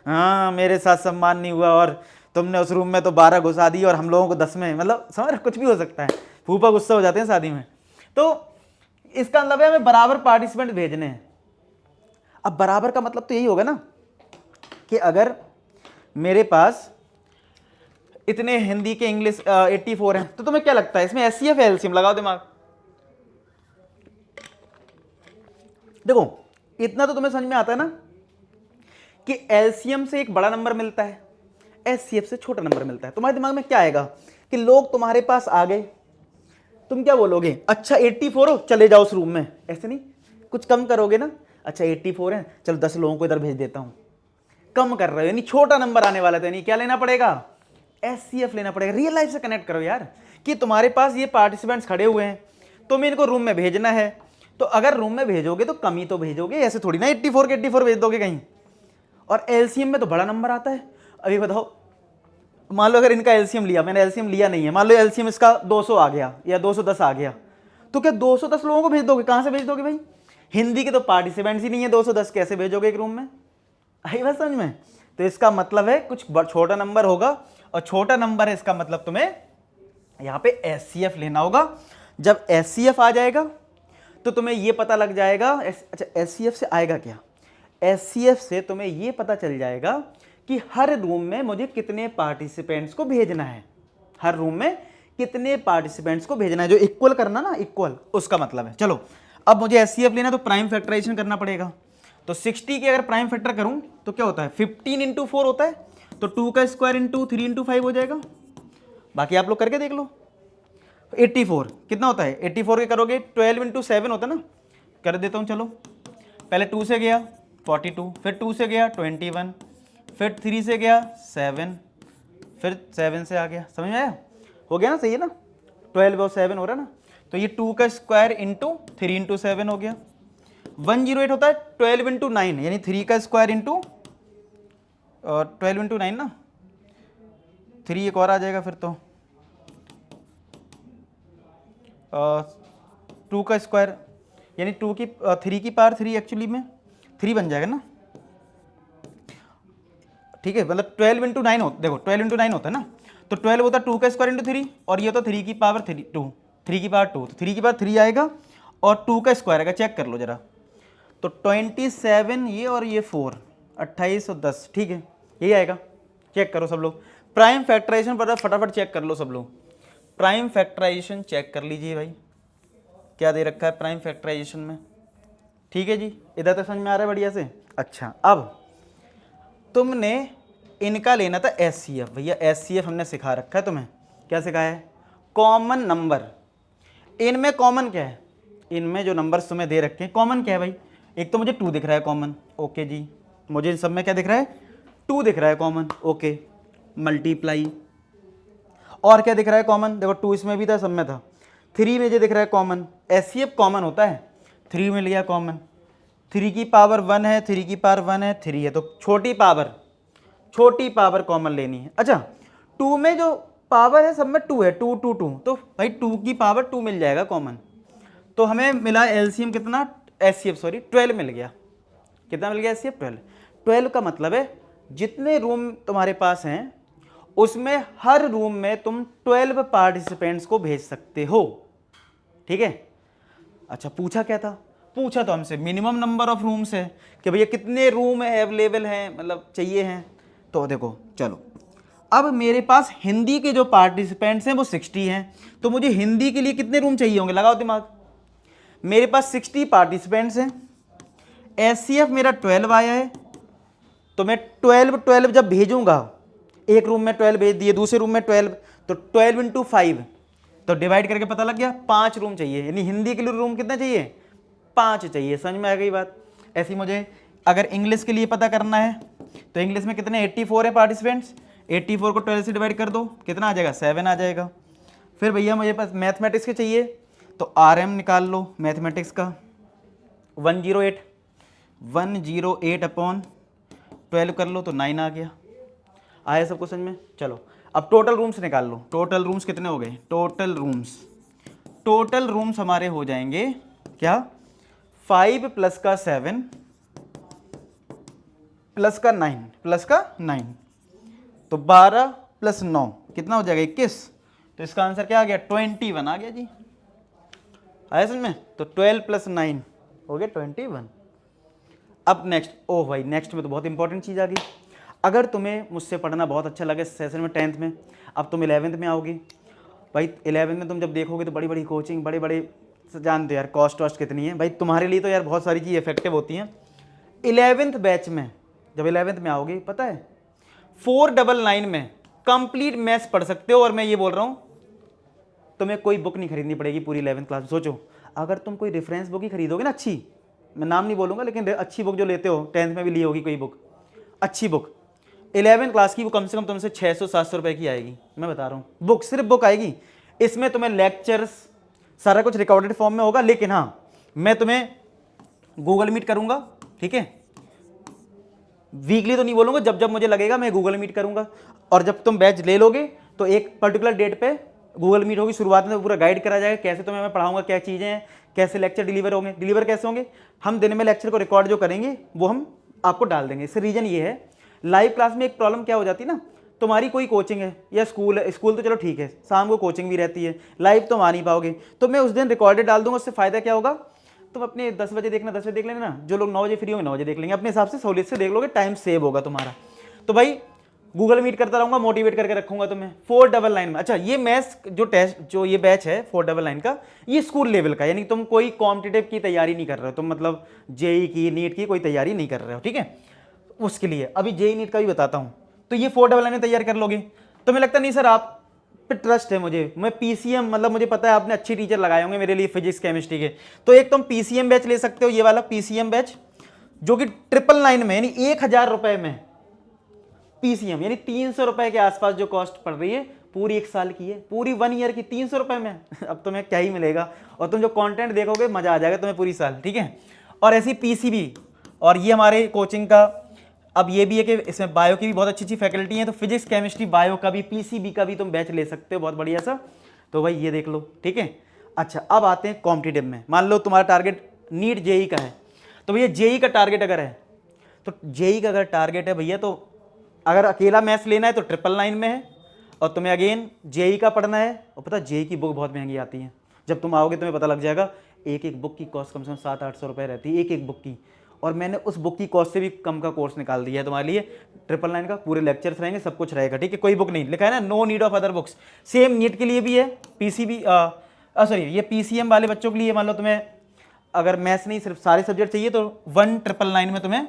[SPEAKER 1] हाँ मेरे साथ सम्मान नहीं हुआ और तुमने उस रूम में तो 12 घुसा दी और हम लोगों को 10 में, मतलब समझ, कुछ भी हो सकता है, फूफा गुस्सा हो जाते हैं शादी में। तो इसका मतलब है हमें बराबर पार्टिसिपेंट भेजने हैं। अब बराबर का मतलब तो यही होगा ना कि अगर मेरे पास इतने हिंदी के इंग्लिश 84 हैं तो तुम्हें क्या लगता है इसमें एचसीएफ है एलसीएम, लगाओ दिमाग। देखो इतना तो तुम्हें समझ में आता है ना कि एलसीएम से एक बड़ा नंबर मिलता है, एचसीएफ से छोटा नंबर मिलता है। तुम्हारे दिमाग में क्या आएगा कि लोग तुम्हारे पास आ गए, तुम क्या बोलोगे, अच्छा 84 हो चले जाओ उस रूम में, ऐसे नहीं, कुछ कम करोगे ना, अच्छा 84 है चलो 10 लोगों को इधर भेज देता हूं, कम कर रहे हो, यानी छोटा नंबर आने वाला था, यानी क्या लेना पड़ेगा, एचसीएफ लेना पड़ेगा। रियल लाइफ से कनेक्ट करो यार कि तुम्हारे पास ये पार्टिसिपेंट्स खड़े हुए हैं, तुम्हें इनको रूम में भेजना है, तो अगर रूम में भेजोगे तो कमी तो भेजोगे, ऐसे थोड़ी ना 84 के 84 भेज दोगे कहीं। और एलसीएम में तो बड़ा नंबर आता है। अभी बताओ, मान लो अगर इनका एलसीएम लिया, मैंने एलसीएम लिया नहीं है, मान लो एलसीएम इसका 200 आ गया या 210 आ गया, तो क्या 210 लोगों को भेज दोगे, कहां से भेज दोगे भाई, हिंदी के तो पार्टिसिपेंट्स ही नहीं है, 210 कैसे भेजोगे एक रूम में, आई बात समझ में। तो इसका मतलब है कुछ छोटा नंबर होगा, और छोटा नंबर है इसका मतलब तुम्हें यहां पे एचसीएफ लेना होगा। जब एचसीएफ आ जाएगा तो तुम्हें यह पता लग जाएगा, अच्छा एचसीएफ से आएगा क्या, एचसीएफ से तुम्हें यह पता चल जाएगा कि हर रूम में मुझे कितने पार्टिसिपेंट्स को भेजना है, हर रूम में कितने पार्टिसिपेंट्स को भेजना है, जो इक्वल करना ना, इक्वल, उसका मतलब है। चलो अब मुझे एचसीएफ लेना तो प्राइम फैक्टराइजेशन करना पड़ेगा। तो 60 के अगर प्राइम फैक्टर करूं तो क्या होता है, 15 × 4 होता है, तो 2 का स्क्वायर इंटू 3 × 5 हो जाएगा। बाकी आप लोग करके देख लो, 84 कितना होता है, 84 के करोगे 12 इंटू 7 होता है ना, कर देता हूँ चलो। पहले 2 से गया 42, फिर 2 से गया 21, फिर 3 से गया 7, फिर 7 से आ गया, समझ में आया, हो गया ना, सही है ना, 12 और 7 हो रहा है ना, तो ये 2 का स्क्वायर इंटू 3 इंटू 7 हो गया। 108 होता है 12 इंटू 9, यानी 3 का स्क्वायर इंटू 12 इंटू 9 ना, 3 एक और आ जाएगा फिर तो 2 का स्क्वायर, यानी 2 की 3 की पावर 3 एक्चुअली में 3 बन जाएगा ना, ठीक है, मतलब 12 इंटू 9 होता, देखो 12 इंटू 9 होता है ना, तो 12 होता है 2 का स्क्वायर इंटू 3, और ये तो 3 की पावर 3 2, 3 की पावर 2, तो 3 की पावर 3 आएगा और 2 का स्क्वायर आएगा, चेक कर लो जरा, तो 27 ये और ये 4, 28 और 10, ठीक है, यही आएगा, चेक करो सब लोग। प्राइम फैक्टराइजेशन पर फटाफट चेक कर लो सब लोग, प्राइम फैक्टराइजेशन चेक कर लीजिए भाई, क्या दे रखा है प्राइम फैक्टराइजेशन में, ठीक है जी, इधर तक समझ में आ रहा है बढ़िया से। अच्छा, अब तुमने इनका लेना था एचसीएफ, भैया एचसीएफ हमने सिखा रखा है तुम्हें, क्या सिखाया है, कॉमन नंबर। इनमें कॉमन क्या है, इनमें जो नंबर्स तुम्हें दे रखे हैं कॉमन क्या है भाई, एक तो मुझे 2 दिख रहा है कॉमन, ओके जी, मुझे इन सब में क्या दिख रहा है, 2 दिख रहा है कॉमन, ओके, मल्टीप्लाई, और क्या दिख रहा है कॉमन, देखो 2 इसमें भी था, सब में था, 3 में जो दिख रहा है कॉमन, एचसीएफ कॉमन होता है, 3 में लिया कॉमन, 3 की पावर 1 है, 3 की पावर 1 है, 3 है, तो छोटी पावर कॉमन लेनी है। अच्छा, 2 में जो पावर है सब में 2 है, 2 2 2, तो भाई 2 की पावर 2 मिल जाएगा कॉमन, तो हमें मिला एलसीएम कितना, एचसीएफ सॉरी 12 मिल गया, कितना मिल गया एचसीएफ 12। 12 का मतलब है जितने रूम तुम्हारे पास हैं उसमें हर रूम में तुम 12 पार्टिसिपेंट्स को भेज सकते हो, ठीक है। अच्छा, पूछा क्या था, पूछा तो हमसे मिनिमम नंबर ऑफ रूम्स है, कि भैया कितने रूम अवेलेबल हैं, मतलब चाहिए हैं, तो देखो चलो, अब मेरे पास हिंदी के जो पार्टिसिपेंट्स हैं वो 60 हैं, तो मुझे हिंदी के लिए कितने रूम चाहिए होंगे, लगाओ दिमाग, मेरे पास 60 पार्टिसिपेंट्स हैं, एचसीएफ मेरा 12 आया है, तो मैं 12 जब भेजूंगा, एक रूम में 12 भेज दिए, दूसरे रूम में 12, तो 12 इंटू 5, तो डिवाइड करके पता लग गया 5 रूम चाहिए, यानी हिंदी के लिए रूम कितना चाहिए, 5 चाहिए, समझ में आ गई बात। ऐसी मुझे अगर इंग्लिश के लिए पता करना है, तो इंग्लिश में कितने 84 है पार्टिसिपेंट्स, 84 को 12 से डिवाइड कर दो, कितना आ जाएगा 7 आ जाएगा। फिर भैया मुझे पास मैथमेटिक्स के चाहिए, तो आरएम निकाल लो मैथमेटिक्स का, 108 अपॉन 12 कर लो तो 9 आ गया, आया सबको समझ में। चलो अब टोटल रूम्स निकाल लो, टोटल रूम्स कितने हो गए, टोटल रूम्स हमारे हो जाएंगे क्या, 5 प्लस का 7 प्लस का 9 तो 12 प्लस 9 कितना हो जाएगा 21, तो इसका आंसर क्या आ गया 21 आ गया जी, आया समझ में। तो 12 प्लस 9 हो गया 21। अब नेक्स्ट, ओह भाई नेक्स्ट में तो बहुत इंपॉर्टेंट चीज़ आ गई, अगर तुम्हें मुझसे पढ़ना बहुत अच्छा लगे सेशन में 10th में, अब तुम 11th में आओगे भाई, 11th में तुम जब देखोगे तो बड़ी बड़ी कोचिंग, बड़े बड़े जानते हो यार कॉस्ट वॉस्ट कितनी है भाई, तुम्हारे लिए तो यार बहुत सारी चीज़ इफेक्टिव होती हैं। 11th बैच में जब 11th में आओगे, पता है 499 में कंप्लीट मैथ्स पढ़ सकते हो, और मैं ये बोल रहा हूँ तुम्हें कोई बुक नहीं खरीदनी पड़ेगी पूरी 11th क्लास में। सोचो अगर तुम कोई रेफरेंस बुक ही खरीदोगे ना, अच्छी, मैं नाम नहीं बोलूँगा, लेकिन अच्छी बुक जो लेते हो, 10th में भी ली होगी कोई बुक, अच्छी बुक 11th क्लास की, वो कम से कम तुमसे 600-700 रुपये की आएगी, मैं बता रहा हूँ, बुक सिर्फ बुक आएगी, इसमें तुम्हें लेक्चर्स सारा कुछ रिकॉर्डेड फॉर्म में होगा, लेकिन हाँ मैं तुम्हें गूगल मीट करूँगा, ठीक है, वीकली तो नहीं बोलूँगा, जब जब मुझे लगेगा मैं गूगल मीट करूँगा, और जब तुम बैच ले लोगे तो एक पर्टिकुलर डेट पे गूगल मीट होगी, शुरुआत में पूरा गाइड करा जाएगा कैसे तुम्हें मैं पढ़ाऊँगा, क्या चीज़ें हैं, कैसे लेक्चर डिलीवर होंगे, डिलीवर कैसे होंगे, हम दिन में लेक्चर को रिकॉर्ड जो करेंगे वो हम आपको डाल देंगे। इससे रीज़न ये है, लाइव क्लास में एक प्रॉब्लम क्या हो जाती है ना, तुम्हारी कोई कोचिंग है या स्कूल है, स्कूल तो चलो ठीक है, शाम को कोचिंग भी रहती है, लाइव तो आ नहीं पाओगे, तो मैं उस दिन रिकॉर्डेड डाल दूंगा, उससे फ़ायदा क्या होगा, तुम अपने 10 बजे देखना, 10 बजे देख लेंगे ना, जो लोग 9 बजे फ्री होंगे 9 बजे देख लेंगे, अपने हिसाब से सहूलियत से देख लोगे, टाइम सेव होगा तुम्हारा। तो भाई गूगल मीट करता रहूँगा, मोटिवेट करके रखूँगा तुम्हें 499 में। अच्छा, ये मैथ्स जो टेस्ट जो ये बैच है 499 का, ये स्कूल लेवल का, यानी तुम कोई कॉम्पिटिटिव की तैयारी नहीं कर रहे हो, तुम मतलब जेई की, नीट की कोई तैयारी नहीं कर रहे हो, ठीक है, उसके लिए अभी जेई नीट का भी बताता हूँ। तो ये 499 में तैयार कर लोगे, तुम्हें लगता नहीं सर आप पे ट्रस्ट है मुझे, मैं पीसीएम, मतलब मुझे पता है आपने अच्छी टीचर लगाए होंगे मेरे लिए फिजिक्स केमिस्ट्री के, तो एक तुम पीसीएम बैच ले सकते हो, ये वाला पीसीएम बैच जो कि 999 में, यानी 1000 रुपए में पीसीएम, यानी 300 रुपए के आसपास जो कॉस्ट पड़ रही है, पूरी 1 साल की है, पूरी 1 ईयर की 300 रुपए में। अब तुम्हें क्या ही मिलेगा, और तुम जो कंटेंट देखोगे मजा आ जाएगा तुम्हें पूरी साल, ठीक है। और ऐसी पीसीबी, और ये हमारे कोचिंग का अब ये भी है कि इसमें बायो की भी बहुत अच्छी अच्छी फैकल्टी है, तो फिजिक्स केमिस्ट्री बायो का भी पीसीबी का भी तुम बैच ले सकते हो, बहुत बढ़िया सा। तो भाई ये देख लो, ठीक है। अच्छा, अब आते हैं कॉम्पिटिटिव में। मान लो तुम्हारा टारगेट नीट जेई का है, तो भैया जेई का टारगेट अगर है, तो जेई का अगर टारगेट है भैया, तो अगर अकेला मैथ्स लेना है तो 999 में है, और तुम्हें अगेन जेई का पढ़ना है, और पता जेई की बुक बहुत महंगी आती है, जब तुम आओगे तुम्हें पता लग जाएगा। एक एक बुक की कॉस्ट कम से कम 700-800 रुपये रहती है, एक एक बुक की, और मैंने उस बुक की कॉस्ट से भी कम का कोर्स निकाल दिया है तुम्हारे लिए। 999 का, पूरे लेक्चर्स रहेंगे, सब कुछ रहेगा, ठीक है। कोई बुक नहीं लिखा है ना, no need of other books. Same NEET के लिए भी है, पीसीबी सॉरी ये पीसीएम वाले बच्चों के लिए, मान लो तुम्हें अगर मैथ्स नहीं सिर्फ सारे सब्जेक्ट चाहिए तो 1999 में तुम्हें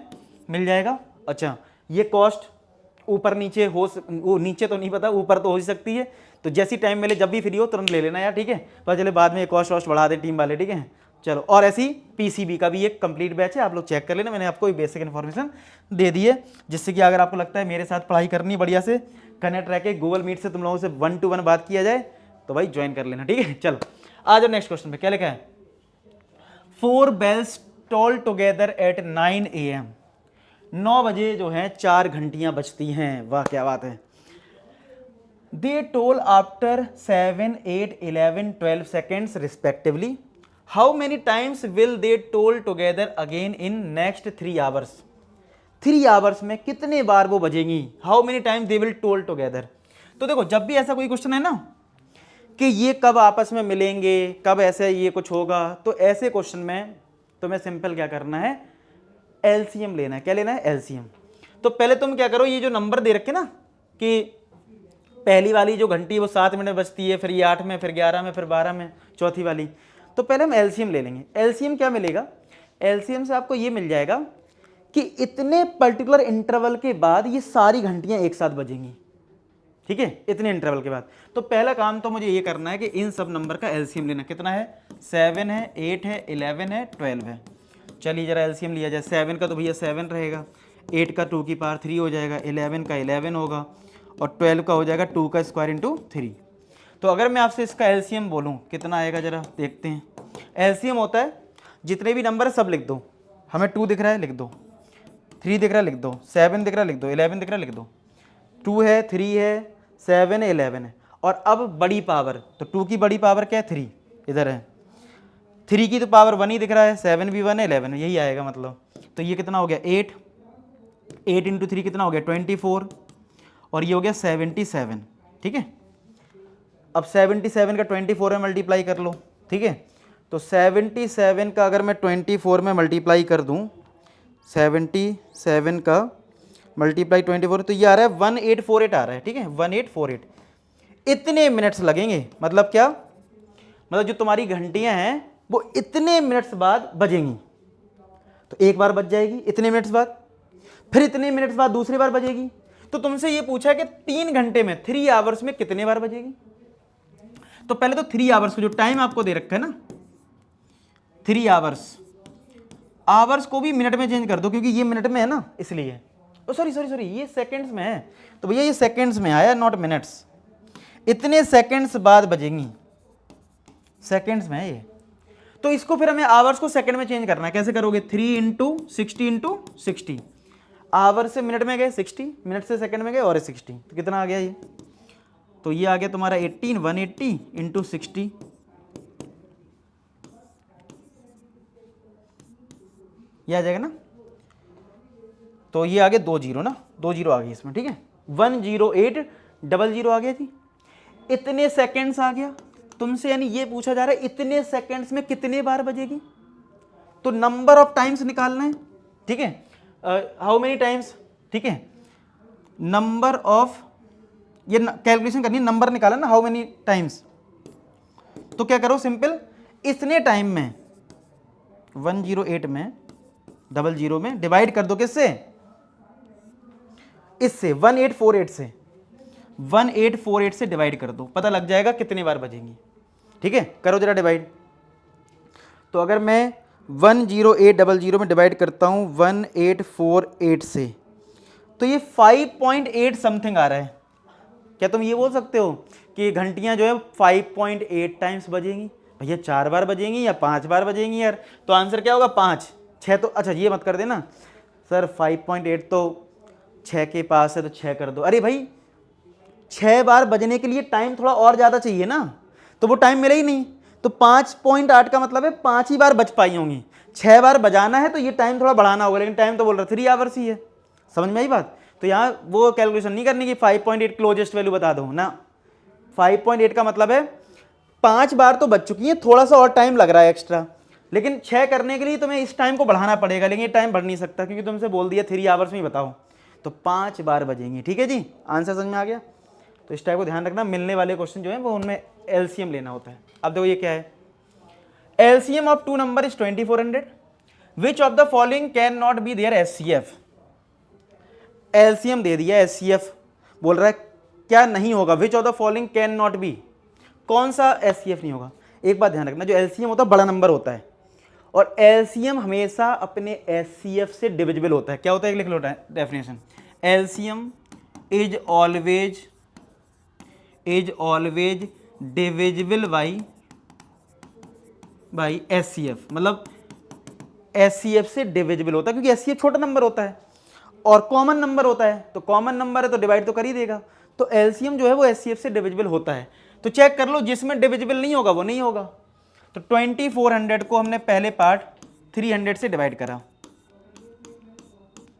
[SPEAKER 1] मिल जाएगा। अच्छा, ये कॉस्ट ऊपर नीचे वो नीचे तो नहीं पता, ऊपर तो हो ही सकती है, तो जैसी टाइम मिले जब भी फ्री हो तुरंत ले लेना यार, ठीक है। पता चले बाद में कॉस्ट वॉस्ट बढ़ा दे टीम वाले, ठीक है। चलो, और ऐसी पीसीबी का भी एक कंप्लीट बैच है, आप लोग चेक कर लेना, मैंने आपको बेसिक इन्फॉर्मेशन दे दी है, जिससे कि अगर आपको लगता है मेरे साथ पढ़ाई करनी बढ़िया से, कनेक्ट रह के गूगल मीट से तुम लोगों से 1-to-1 बात किया जाए, तो भाई ज्वाइन कर लेना, ठीक है। चलो आ जाओ नेक्स्ट क्वेश्चन पे, क्या लिखा है। 4 bells toll together at 9 AM, 9 बजे जो है 4 घंटियां बजती हैं, वाह क्या बात है। दे toll after 7, 8, 11, 12 seconds respectively. How many times will they toll together again in next 3 hours? 3 hours में कितने बार वो बजेंगी? How many times they will toll together? तो देखो, जब भी ऐसा कोई क्वेश्चन है ना कि ये कब आपस में मिलेंगे, कब ऐसे ये कुछ होगा, तो ऐसे क्वेश्चन में तुम्हें सिंपल क्या करना है, एलसीएम लेना है। क्या लेना है? एलसीएम। तो पहले तुम क्या करो, ये जो नंबर दे रखे ना कि पहली वाली जो घंटी वो 7 मिनट बजती है, फिर ये 8 में, फिर 11 में, फिर 12 में, चौथी वाली, तो पहले हम एलसीएम ले लेंगे। एलसीएम क्या मिलेगा, एलसीएम से आपको ये मिल जाएगा कि इतने पर्टिकुलर इंटरवल के बाद ये सारी घंटियां एक साथ बजेंगी, ठीक है, इतने इंटरवल के बाद। तो पहला काम तो मुझे ये करना है कि इन सब नंबर का एलसीएम लेना। कितना है? 7 है, 8 है, 11 है, 12 है। चलिए जरा एलसीएम लिया जाए। 7 का तो भैया 7 रहेगा, 8 का 2 की पावर 3 हो जाएगा, 11 का 11 होगा, और 12 का हो जाएगा 2 का स्क्वायर इंटू 3। तो अगर मैं आपसे इसका एलसीएम बोलूँ कितना आएगा, जरा देखते हैं। एलसीएम होता है जितने भी नंबर है सब लिख दो। हमें 2 दिख रहा है, लिख दो। 3 दिख रहा है, लिख दो। 7 दिख रहा है, लिख दो। 11 दिख रहा है, लिख दो। 2 है, 3 है, 7 है, 11 है। और अब बड़ी पावर, तो 2 की बड़ी पावर क्या है? 3 इधर है। 3 की तो पावर 1 ही दिख रहा है, 7 भी 1 है, 11 यही आएगा मतलब। तो ये कितना हो गया? 8 इंटू 3 कितना हो गया? 24, और ये हो गया 77, ठीक है। अब 77 का 24 में मल्टीप्लाई कर लो, ठीक है। तो 77 का अगर मैं 24 में मल्टीप्लाई कर दूं, 77 का मल्टीप्लाई 24, तो ये आ रहा है 1848 आ रहा है, ठीक है, 1848। इतने मिनट्स लगेंगे, मतलब क्या, मतलब जो तुम्हारी घंटियां हैं वो इतने मिनट्स बाद बजेंगी। तो एक बार बज जाएगी इतने मिनट्स बाद, फिर इतने मिनट्स बाद दूसरी बार बजेगी। तो तुमसे ये पूछा है कि 3 घंटे में, 3 आवर्स में कितने बार बजेगी। तो पहले तो 3 आवर्स को जो टाइम आपको दे रखा है ना, 3 आवर्स, आवर्स को भी मिनट में चेंज कर दो, क्योंकि ये मिनट में है ना इसलिए। सॉरी ये सेकंड्स में है, तो भैया ये सेकंड्स में आया, नॉट मिनट्स। इतने सेकंड्स बाद बजेंगी, सेकंड्स में है ये। तो इसको फिर हमें आवर्स को सेकंड में चेंज करना है। कैसे करोगे? 3 इंटू 60 इंटू 60। आवर से मिनट में गए 60, मिनट से सेकंड में गए और 60, तो कितना आ गया ये? तो ये आ गया तुम्हारा 18, 180 इंटू 60, ये आ जाएगा ना। तो ये आ गया 2 जीरो ना, 2 जीरो आ गई इसमें, ठीक है। 10800 आ गया जी। इतने सेकंड्स आ गया तुमसे, यानी ये पूछा जा रहा है इतने सेकंड्स में कितने बार बजेगी। तो नंबर ऑफ टाइम्स निकालना है, ठीक है। हाउ मेनी टाइम्स, ठीक है। नंबर ऑफ, ये कैलकुलेशन करनी है, नंबर निकाला ना, हाउ मेनी टाइम्स। तो क्या करो, सिंपल, इतने टाइम में 108 में 00 में डिवाइड कर दो, किससे? इससे 1848 से। 1848 से डिवाइड कर दो, पता लग जाएगा कितनी बार बजेंगी। ठीक है, करो जरा डिवाइड। तो अगर मैं 10800 में डिवाइड करता हूँ 1848 से, तो ये 5.8 समथिंग आ रहा है। क्या तुम ये बोल सकते हो कि घंटियां जो है 5.8 टाइम्स बजेंगी? भैया 4 बार बजेंगी या 5 बार बजेंगी यार? तो आंसर क्या होगा? 5। 6 तो अच्छा ये मत कर देना सर, 5.8 तो 6 के पास है तो 6 कर दो। अरे भाई 6 बार बजने के लिए टाइम थोड़ा और ज़्यादा चाहिए ना, तो वो टाइम मिला ही नहीं। तो 5.8 का मतलब है 5 ही बार बज पाई होंगी। 6 बार बजाना है तो ये टाइम थोड़ा बढ़ाना होगा, लेकिन टाइम तो बोल रहा 3 आवर्स ही है। समझ में आई बात? तो यहाँ वो कैलकुलेशन नहीं करनी कि 5.8 क्लोजेस्ट वैल्यू बता दो ना। 5.8 का मतलब है 5 बार तो बज चुकी है, थोड़ा सा और टाइम लग रहा है एक्स्ट्रा, लेकिन 6 करने के लिए तुम्हें इस टाइम को बढ़ाना पड़ेगा, लेकिन ये टाइम बढ़ नहीं सकता क्योंकि तुमसे बोल दिया 3 आवर्स में ही बताओ। तो 5 बार बजेंगे। ठीक है जी, आंसर समझ में आ गया? तो इस टाइप को ध्यान रखना, मिलने वाले क्वेश्चन जो है वो उनमें एलसीएम लेना होता है। अब देखो ये क्या है, LCM of two number is 2400, which of the following can not be their HCF. LCM दे दिया, एचसीएफ बोल रहा है क्या नहीं होगा, which of the following can not be, कौन सा एचसीएफ नहीं होगा। एक बात ध्यान रखना, जो एलसीएम होता है बड़ा नंबर होता है, और एलसीएम हमेशा अपने एचसीएफ से डिविजिबल होता है। क्या होता है, लिख लो definition, LCM is always divisible by HCF, मतलब एचसीएफ से डिविजिबल होता है क्योंकि एचसीएफ छोटा नंबर होता है और कॉमन नंबर होता है, तो कॉमन नंबर है तो डिवाइड तो कर ही देगा। तो एलसीएम जो है वो एचसीएफ से डिविजिबल होता है। तो चेक कर लो, जिसमें डिविजिबल नहीं होगा वो नहीं होगा। तो 2400 को हमने पहले पार्ट 300 से डिवाइड करा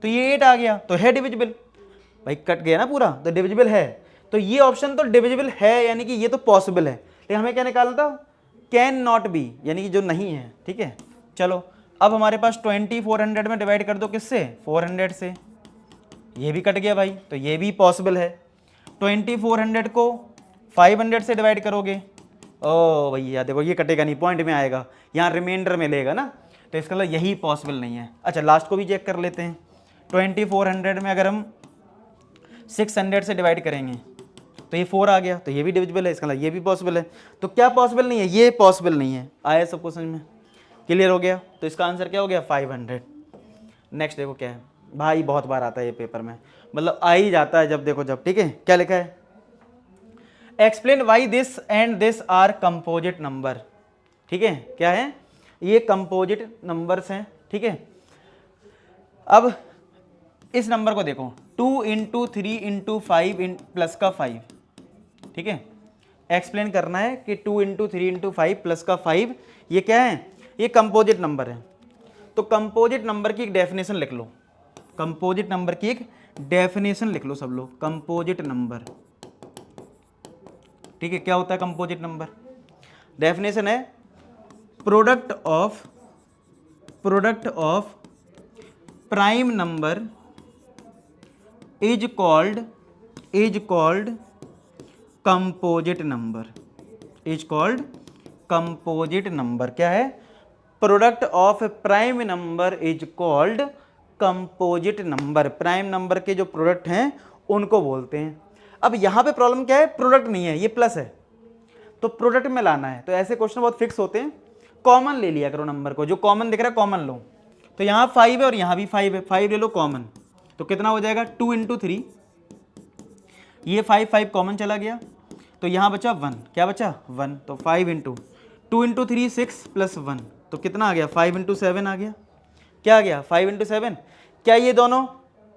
[SPEAKER 1] तो ये 8 आ गया, तो है डिविजिबल। भाई कट गया ना पूरा, तो डिविजिबल है। तो ये ऑप्शन तो डिविजिबल है, यानी कि ये तो पॉसिबल है, लेकिन हमें क्या निकालना था, कैन नॉट बी, यानी कि जो नहीं है। ठीक है, चलो अब हमारे पास 2400 में डिवाइड कर दो किससे, 400 से, ये भी कट गया भाई, तो ये भी पॉसिबल है। 2400 को 500 से डिवाइड करोगे, ओ भैया देखो ये कटेगा नहीं, पॉइंट में आएगा, यहाँ रिमाइंडर में लेगा ना, तो इसका मतलब यही पॉसिबल नहीं है। अच्छा लास्ट को भी चेक कर लेते हैं, 2400 में अगर हम 600 से डिवाइड करेंगे तो ये 4 आ गया, तो ये भी डिविजिबल है, इसका मतलब ये भी पॉसिबल है। तो क्या पॉसिबल नहीं है, ये पॉसिबल नहीं है। आया सबको समझ में, क्लियर हो गया? तो इसका आंसर क्या हो गया, 500। नेक्स्ट देखो क्या है भाई, बहुत बार आता है ये पेपर में, मतलब आ ही जाता है जब देखो जब। ठीक है, क्या लिखा है, explain why this and this are composite number. ठीक है, क्या है, ये कंपोजिट नंबर्स हैं। ठीक है, अब इस नंबर को देखो, 2 इंटू 3 इंटू 5 प्लस का 5। ठीक है, एक्सप्लेन करना है कि 2 इंटू 3 इंटू 5 प्लस का 5 ये क्या है, ये कंपोजिट नंबर है। तो कंपोजिट नंबर की एक डेफिनेशन लिख लो, कंपोजिट नंबर की एक डेफिनेशन लिख लो सब लोग, कंपोजिट नंबर। ठीक है, क्या होता है कंपोजिट नंबर, डेफिनेशन है product of prime number is called composite number, is called composite number. क्या है, product of prime number is called composite number. Prime number के जो प्रोडक्ट हैं उनको बोलते हैं। अब यहां पे प्रॉब्लम क्या है, प्रोडक्ट नहीं है, ये प्लस है, तो प्रोडक्ट में लाना है। तो ऐसे क्वेश्चन बहुत फिक्स होते हैं, कॉमन ले लिया करो नंबर को, जो कॉमन दिख रहा है कॉमन लो। तो यहाँ 5 है और यहाँ भी 5 है, 5 ले लो कॉमन, तो कितना हो जाएगा, 2 इंटू 3, ये 5 कॉमन चला गया, तो यहाँ बचा 1, क्या बचा 1, तो 5 इंटू 2 इंटू 3 6 प्लस 1, तो कितना आ गया, 5 इंटू 7 आ गया। क्या आ गया, 5 इंटू 7। क्या ये दोनों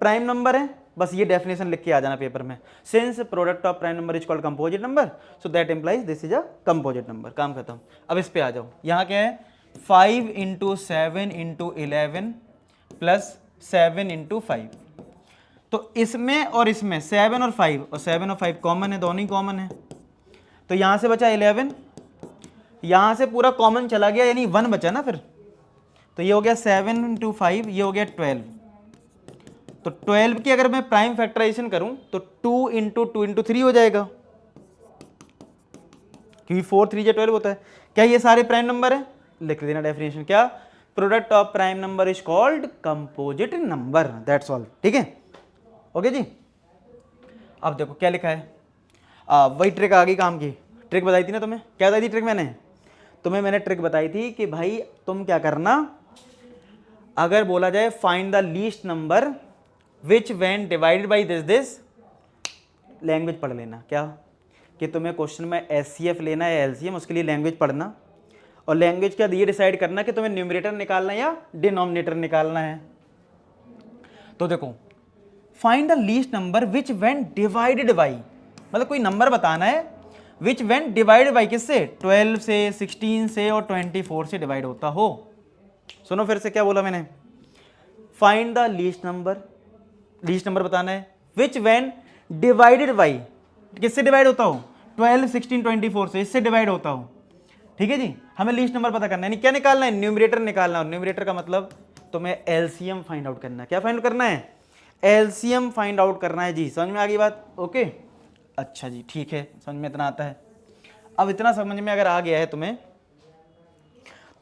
[SPEAKER 1] प्राइम नंबर है, बस ये डेफिनेशन लिख के आ जाना पेपर में, since product of prime number is called composite number so that implies this is a composite number. काम खत्म। अब इस पे आ जाओ, यहाँ क्या है, 5 इंटू 7 इंटू 11 प्लस 7 इंटू 5, तो इसमें और इसमें 7 और 5, और 7 और 5 कॉमन है, दोनों ही कॉमन है, तो यहाँ से बचा 11, यहाँ से पूरा कॉमन चला गया, यानी 1 बचा ना फिर, तो ये हो गया 7 इंटू 5, ये हो गया 12। तो 12 की अगर मैं प्राइम फैक्टराइजेशन करूं तो 2 इंटू 2 इंटू 3 हो जाएगा, क्योंकि 4 3 12 होता है। क्या ये सारे प्राइम नंबर है, लिख देना डेफिनेशन, क्या, product of prime number is called composite number, that's all. ठीक है, ओके जी। अब देखो क्या लिखा है, वही ट्रिक आ गई काम की। ट्रिक बताई थी ना तुम्हें, क्या बताई थी ट्रिक मैंने ट्रिक बताई थी कि भाई तुम क्या करना, अगर बोला जाए find the least number which when divided by this language पढ़ लेना। क्या कि तुम्हें क्वेश्चन में एचसीएफ लेना है एलसीएम, उसके लिए लैंग्वेज पढ़ना, और लैंग्वेज का ये डिसाइड करना कि तुम्हें न्यूमरेटर निकालना है या डिनोमिनेटर निकालना है। तो देखो, find the least number which when divided by, मतलब कोई नंबर बताना है विच व्हेन डिवाइडेड बाई किससे, 12 से, 16 से और 24 से डिवाइड होता हो। सुनो फिर से क्या बोला मैंने, फाइंड द लीस्ट नंबर बताना है विच व्हेन डिवाइडेड बाई, किससे डिवाइड होता हो, 12, 16, 24 से, इससे डिवाइड होता हो। ठीक है जी, हमें लीस्ट नंबर पता करना है, यानी क्या निकालना है, न्यूमरेटर निकालना है। न्यूमरेटर का मतलब तुम्हें एलसीएम फाइंड आउट करना है। क्या फाइंड करना है, एलसीएम फाइंड आउट करना है जी। समझ में आ गई बात, ओके। अच्छा जी, ठीक है, समझ में इतना आता है। अब इतना समझ में अगर आ गया है तुम्हें,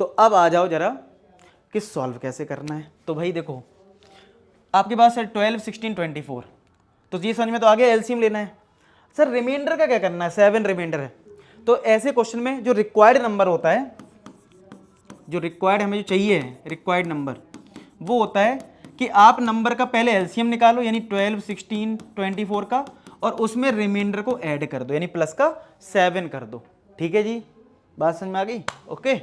[SPEAKER 1] तो अब आ जाओ जरा कि सॉल्व कैसे करना है। तो भाई देखो, आपके पास है 12, 16, 24, तो ये समझ में तो आ गया, एलसीएम लेना है। सर रिमाइंडर का क्या करना है, 7 रिमाइंडर है। तो ऐसे क्वेश्चन में जो रिक्वायर्ड नंबर होता है, जो रिक्वायर्ड हमें जो चाहिए रिक्वायर्ड नंबर, वो होता है कि आप नंबर का पहले एलसीएम निकालो, यानी 12, 16, 24 का, और उसमें रिमाइंडर को ऐड कर दो, यानी प्लस का 7 कर दो। ठीक है जी, बात समझ में आ गई, ओके।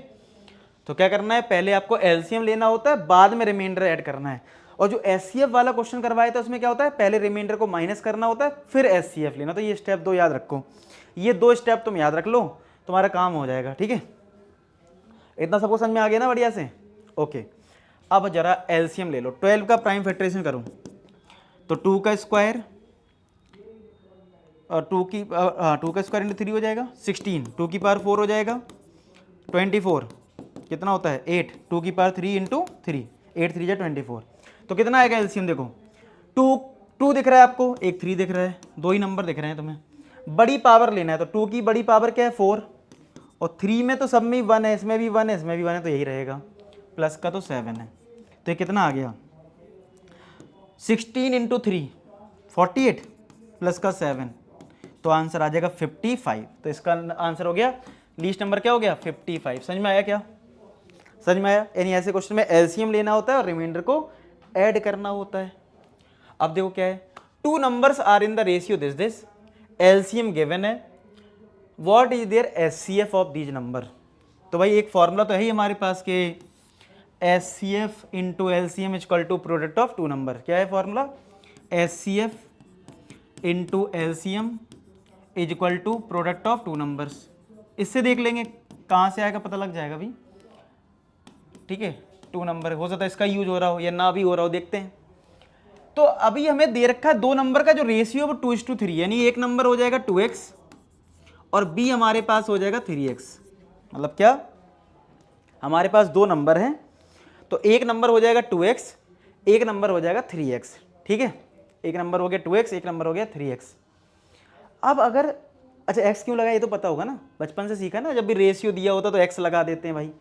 [SPEAKER 1] तो क्या करना है, पहले आपको एलसीएम लेना होता है, बाद में रिमाइंडर ऐड करना है। और जो एचसीएफ वाला क्वेश्चन करवाया था उसमें क्या होता है, पहले रिमाइंडर को माइनस करना होता है, फिर एचसीएफ लेना। तो ये स्टेप 2 याद रखो, ये 2 स्टेप तुम याद रख लो, तुम्हारा काम हो जाएगा। ठीक है, इतना सबको समझ में आ गया ना, बढ़िया से, ओके। अब जरा एलसीएम ले लो, 12 का प्राइम फैक्टराइजेशन करूं तो 2 का स्क्वायर और 2 का स्क्वायर इंटू 3 हो जाएगा 16, 2 की पावर 4 हो जाएगा 24, कितना होता है 8, 2 की पावर 3 इंटू 3, 8 3 जा 24। तो कितना आएगा एलसीएम, देखो 2 दिख रहा है आपको, एक 3 दिख रहा है, 2 ही नंबर दिख रहे हैं तुम्हें। बड़ी पावर लेना है तो 2 की बड़ी पावर क्या है 4, और 3 में तो सब में 1 है, इसमें भी 1 है, इसमें भी 1 है, तो यही रहेगा, प्लस का तो 7 है। तो ये कितना आ गया 16 इंटू 3 48 प्लस का 7, तो आंसर आ जाएगा 55। तो इसका आंसर हो गया, लीस्ट नंबर क्या हो गया 55। समझ में आया क्या, समझ में आया। यानी ऐसे क्वेश्चन में एलसीएम लेना होता है और रिमाइंडर को ऐड करना होता है। अब देखो क्या है, 2 numbers are in the ratio this LCM given है, what is their HCF of these number. तो भाई एक फॉर्मूला तो है ही हमारे पास के HCF into LCM equal to product of 2 number. क्या है formula, HCF into LCM is equal to product of 2 numbers. इससे देख लेंगे कहाँ से आएगा, पता लग जाएगा भाई। ठीक है, 2 नंबर हो सकता है इसका यूज हो रहा हो या ना भी हो रहा हो, देखते हैं। तो अभी हमें दे रखा है 2 नंबर का जो रेशियो वो 2:3, यानी एक नंबर हो जाएगा 2x और b हमारे पास हो जाएगा 3x। मतलब क्या, हमारे पास 2 नंबर हैं, तो एक नंबर हो जाएगा 2x, एक नंबर हो जाएगा 3x। ठीक है, एक नंबर हो गया 2x, एक नंबर हो गया 3x। अब अगर, अच्छा x क्यों लगा ये तो पता होगा ना, बचपन से सीखा ना, जब भी रेशियो दिया होता तो x लगा देते हैं भाई।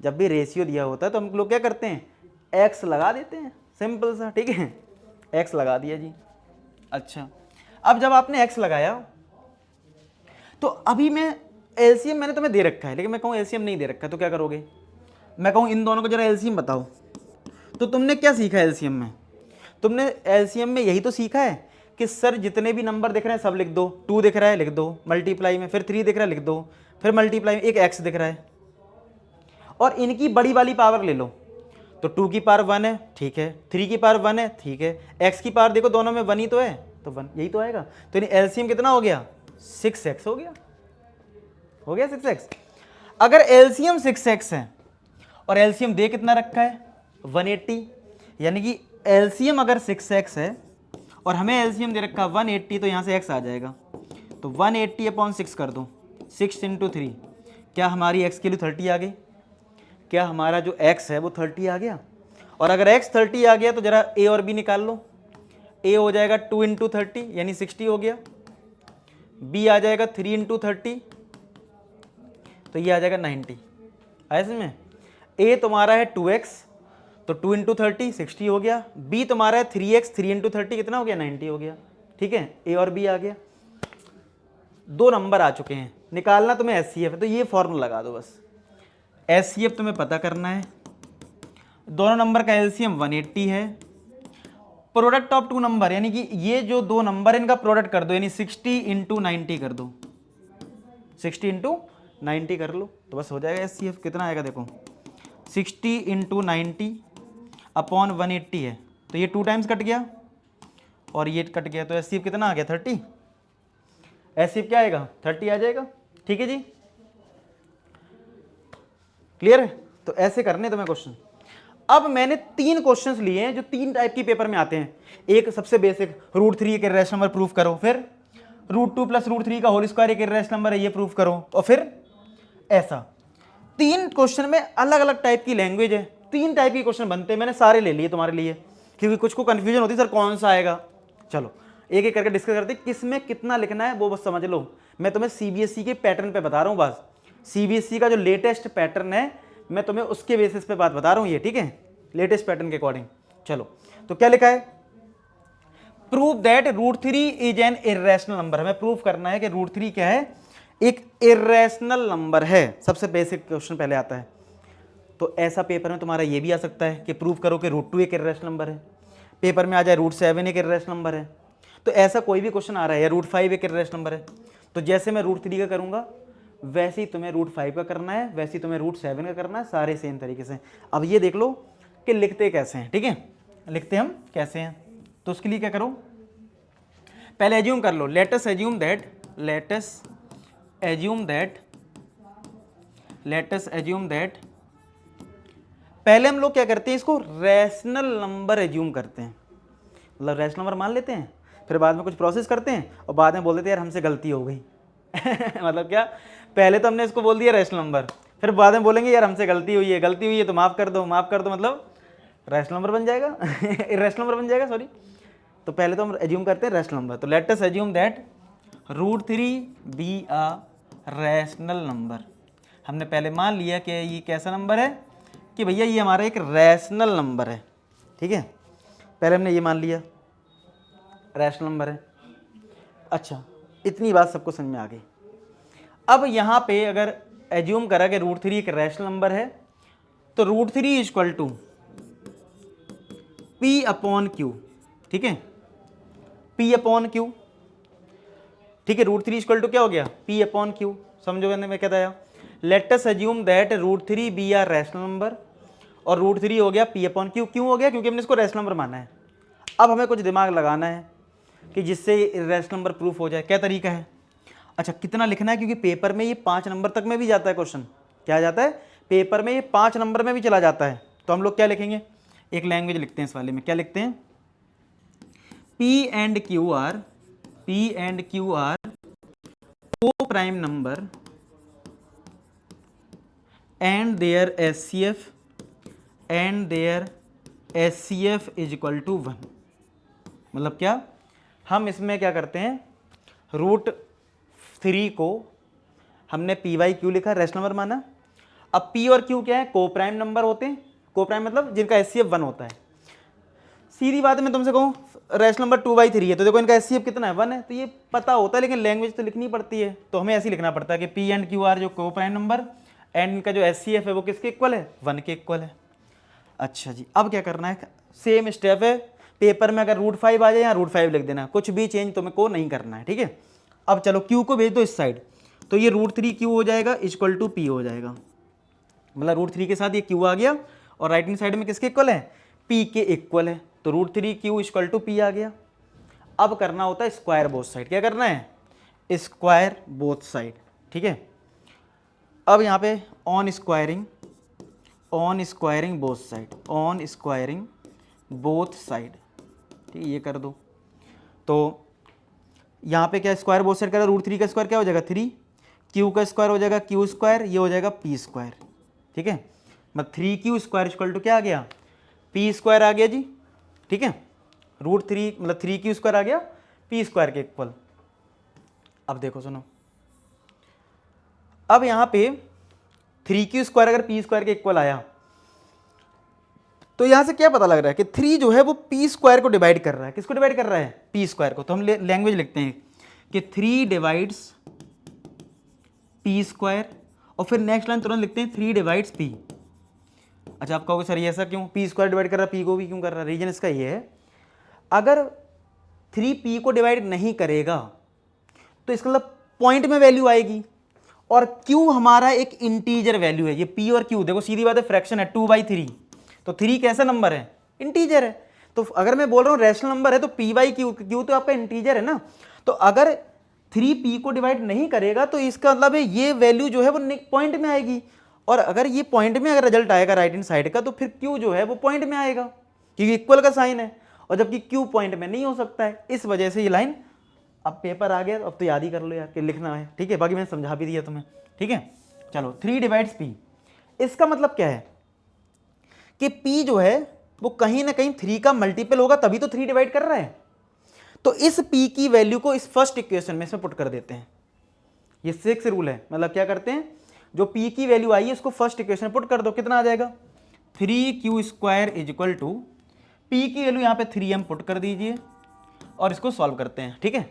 [SPEAKER 1] जब भी रेशियो दिया होता है तो हम लोग क्या करते हैं, x लगा देते हैं, सिंपल सा। ठीक है, x लगा दिया जी। अच्छा, अब जब आपने x लगाया तो अभी मैं एलसीएम मैंने तुम्हें दे रखा है, लेकिन मैं कहूँ एलसीएम नहीं दे रखा है, तो क्या करोगे, मैं कहूँ इन दोनों को जरा एलसीएम बताओ, तो तुमने क्या सीखा है एलसीएम में, तुमने एलसीएम में यही तो सीखा है कि सर जितने भी नंबर दिख रहे हैं सब लिख दो, 2 दिख रहा है लिख दो मल्टीप्लाई में, फिर 3 दिख रहा है लिख दो, फिर मल्टीप्लाई में एक x दिख रहा है, और इनकी बड़ी वाली पावर ले लो। तो 2 की पावर 1 है, ठीक है, 3 की पावर 1 है, ठीक है, x की पावर देखो दोनों में 1 ही तो है, तो 1 यही तो आएगा। तो यानी एलसीएम कितना हो गया, 6x हो गया, 6x। अगर एलसीएम 6x है और एलसीएम दे कितना रखा है 180, यानी कि एलसीएम अगर 6x है और हमें एलसीएम दे रखा 180, तो यहाँ से x आ जाएगा, तो 180/6 कर दो, 6 इंटू 3, क्या हमारी x की वैल्यू 30 आ गई, क्या हमारा जो x है वो 30 आ गया। और अगर x 30 आ गया तो जरा a और b निकाल लो, a हो जाएगा 2 इंटू 30 यानी 60 हो गया, b आ जाएगा 3 इंटू 30 तो ये आ जाएगा 90। ऐसे में a तुम्हारा है 2x, तो 2 इंटू 30 60 हो गया, b तुम्हारा है 3x, 3 इंटू 30 कितना हो गया 90 हो गया। ठीक है, a और b आ गया। दो नंबर आ चुके हैं, निकालना तुम्हें एचसीएफ है, तो ये फॉर्मूला लगा दो बस। एचसीएफ तुम्हें पता करना है, दोनों नंबर का एलसीएम 180 है, प्रोडक्ट ऑफ टू नंबर यानी कि ये जो दो नंबर इनका प्रोडक्ट कर दो, यानी 60 इंटू 90 कर दो, 60 इंटू 90 कर लो तो बस हो जाएगा एचसीएफ। कितना आएगा देखो, 60 इंटू 90 अपॉन 180 है, तो ये 2 टाइम्स कट गया और ये कट गया, तो एचसीएफ कितना आ गया 30। एचसीएफ क्या आएगा 30 आ जाएगा। ठीक है जी, क्लियर है। तो ऐसे करने तुम्हें क्वेश्चन। अब मैंने 3 क्वेश्चंस लिए हैं जो 3 टाइप की पेपर में आते हैं। एक सबसे बेसिक, √3 एक इर्रेशनल नंबर प्रूफ करो, फिर √2 + √3 का होल स्क्वायर एक इर्रेशनल नंबर है ये प्रूफ करो, और फिर ऐसा 3 क्वेश्चन में अलग अलग टाइप की लैंग्वेज है, 3 टाइप के क्वेश्चन बनते हैं। मैंने सारे ले लिए तुम्हारे लिए, क्योंकि कुछ को कंफ्यूजन होती है सर कौन सा आएगा। चलो एक एक करके डिस्कस करते हैं, किस में कितना लिखना है वो बस समझ लो। मैं तुम्हें सीबीएसई के पैटर्न पे बता रहा हूँ, बस सीबीएसई का जो लेटेस्ट पैटर्न है मैं तुम्हें उसके बेसिस पे बात बता रहा हूँ ये, ठीक है, लेटेस्ट पैटर्न के अकॉर्डिंग। चलो तो क्या लिखा है, prove that √3 is an irrational number. हमें प्रूफ करना है कि √3 क्या है, एक इर्रेशनल नंबर है। सबसे बेसिक क्वेश्चन पहले आता है। तो ऐसा पेपर में तुम्हारा ये भी आ सकता है कि प्रूव करो कि √2 एक इर्रेशनल नंबर है। पेपर में आ जाए √7 एक इर्रेशनल नंबर है। तो ऐसा कोई भी क्वेश्चन आ रहा है, या √5 एक इर्रेशनल नंबर है, तो जैसे मैं √3 का करूंगा वैसे ही तुम्हें √5 का करना है, वैसे ही तुम्हें √7 का करना है, सारे सेम तरीके से। अब ये देख लो कि लिखते कैसे हैं, ठीक है, लिखते हम कैसे हैं। तो उसके लिए क्या करो, पहले एज्यूम कर लो, लेट अस एज्यूम दैट पहले हम लोग क्या करते हैं, इसको रैशनल नंबर एज्यूम करते हैं, मतलब रैशनल नंबर मान लेते हैं, फिर बाद में कुछ प्रोसेस करते हैं और बाद में बोल देते हैं यार हमसे गलती हो गई। मतलब क्या, पहले तो हमने इसको बोल दिया रैशनल नंबर, फिर बाद में बोलेंगे यार हमसे गलती हुई है तो माफ़ कर दो, मतलब रैशनल नंबर बन जाएगा, इर्रेशनल नंबर बन जाएगा, सॉरी। तो पहले तो हम एज्यूम करते हैं रैशनल नंबर। तो late us assume that √3 B a rational number. हमने पहले मान लिया कि ये कैसा नंबर है, कि भैया ये हमारा एक रैशनल नंबर है, ठीक है, पहले हमने ये मान लिया रैशनल नंबर है। अच्छा, इतनी बात सबको समझ में आ गई। अब यहाँ पे अगर एज्यूम करा कि √3 एक रैशनल नंबर है, तो √3 = P/Q, ठीक है, P/Q, ठीक है, √3 = क्या हो गया, P/Q। समझोगे मैं क्या था, let us assume that √3 be are rational number, और √3 हो गया P/Q। क्यों हो गया, क्योंकि हमने इसको रैशनल नंबर माना है। अब हमें कुछ दिमाग लगाना है कि जिससे रैशनल नंबर प्रूफ हो जाए। क्या तरीका है, अच्छा कितना लिखना है, क्योंकि पेपर में ये 5 नंबर तक में भी जाता है क्वेश्चन। क्या जाता है, पेपर में ये 5 नंबर में भी चला जाता है। तो हम लोग क्या लिखेंगे, एक लैंग्वेज लिखते हैं इस वाले में, क्या लिखते हैं, P and Q are co-prime number and their SCF is equal to 1। मतलब क्या, हम इसमें क्या करते हैं, √3 को हमने P/Q लिखा, रैशनल नंबर माना। अब P और Q क्या है, को प्राइम नंबर होते हैं, को प्राइम मतलब जिनका SCF 1 होता है। सीधी बात है, मैं तुमसे कहूँ रैशनल नंबर 2/3 है, तो देखो इनका SCF कितना है, 1 है, तो ये पता होता है, लेकिन लैंग्वेज तो लिखनी पड़ती है। तो हमें ऐसे ही लिखना पड़ता है कि P and Q are जो को प्राइम नंबर, एंड इनका जो SCF है वो किसके इक्वल है, 1 के इक्वल है। अच्छा जी, अब क्या करना है, सेम स्टेप है, पेपर में अगर √5 आ जाए या √5 लिख देना, कुछ भी चेंज तुमको नहीं करना है, ठीक है। अब चलो Q को भेज दो इस साइड, तो ये √3Q हो जाएगा = P हो जाएगा, मतलब √3 के साथ ये Q आ गया, और राइट हैंड साइड में किसके इक्वल है, P के इक्वल है, तो √3Q = P आ गया। अब करना होता है स्क्वायर बोथ साइड, क्या करना है, स्क्वायर बोथ साइड, ठीक है। अब यहाँ पे ऑन स्क्वायरिंग बोथ साइड, ठीक है, ये कर दो। तो यहाँ पे क्या स्क्वायर बोथ साइड करा, √3 का स्क्वायर क्या हो जाएगा 3, Q का स्क्वायर हो जाएगा Q², ये हो जाएगा P², ठीक है, मतलब 3Q² = क्या आ गया, P² आ गया जी, ठीक है, √3 मतलब 3Q² आ गया P² के इक्वल। अब देखो सुनो, अब यहाँ पे 3Q² अगर P² के इक्वल आया, तो यहाँ से क्या पता लग रहा है कि 3 जो है वो P² को डिवाइड कर रहा है, किसको डिवाइड कर रहा है, P² को। तो हम लैंग्वेज लिखते हैं कि 3 डिवाइड्स पी स्क्वायर, और फिर नेक्स्ट लाइन तुरंत लिखते हैं 3 डिवाइड्स पी। अच्छा, आप कहोगे सर ये ऐसा क्यों, पी स्क्वायर डिवाइड कर रहा है पी को भी क्यों कर रहा है? रीजन इसका ये है, अगर 3p को डिवाइड नहीं करेगा तो इसका मतलब पॉइंट में वैल्यू आएगी, और q हमारा एक इंटीजर वैल्यू है। ये p और q देखो सीधी बात है, फ्रैक्शन है 2/3, तो 3 कैसा नंबर है? इंटीजर है। तो अगर मैं बोल रहा हूँ रैशनल नंबर है तो p/q, q तो आपका इंटीजर है ना, तो अगर 3p को डिवाइड नहीं करेगा तो इसका मतलब है ये वैल्यू जो है वो पॉइंट में आएगी, और अगर ये पॉइंट में अगर रिजल्ट आएगा राइट हैंड साइड का तो फिर q जो है वो पॉइंट में आएगा, क्योंकि इक्वल का साइन है, और जबकि q पॉइंट में नहीं हो सकता है। इस वजह से ये लाइन, अब पेपर आ गया, अब तो याद ही कर लो यार कि लिखना है, ठीक है, बाकी मैंने समझा भी दिया तुम्हें, ठीक है। चलो 3 डिवाइड्स p, इसका मतलब क्या है कि p जो है वो कहीं ना कहीं 3 का मल्टीपल होगा, तभी तो 3 डिवाइड कर रहा है। तो इस p की वैल्यू को इस फर्स्ट इक्वेशन में इसमें पुट कर देते हैं। ये 6 रूल है, मतलब क्या करते हैं, जो p की वैल्यू आई है उसको फर्स्ट इक्वेशन में पुट कर दो। कितना आ जाएगा? 3q square is equal to, p की वैल्यू यहाँ पे 3m पुट कर दीजिए और इसको सॉल्व करते हैं, ठीक है।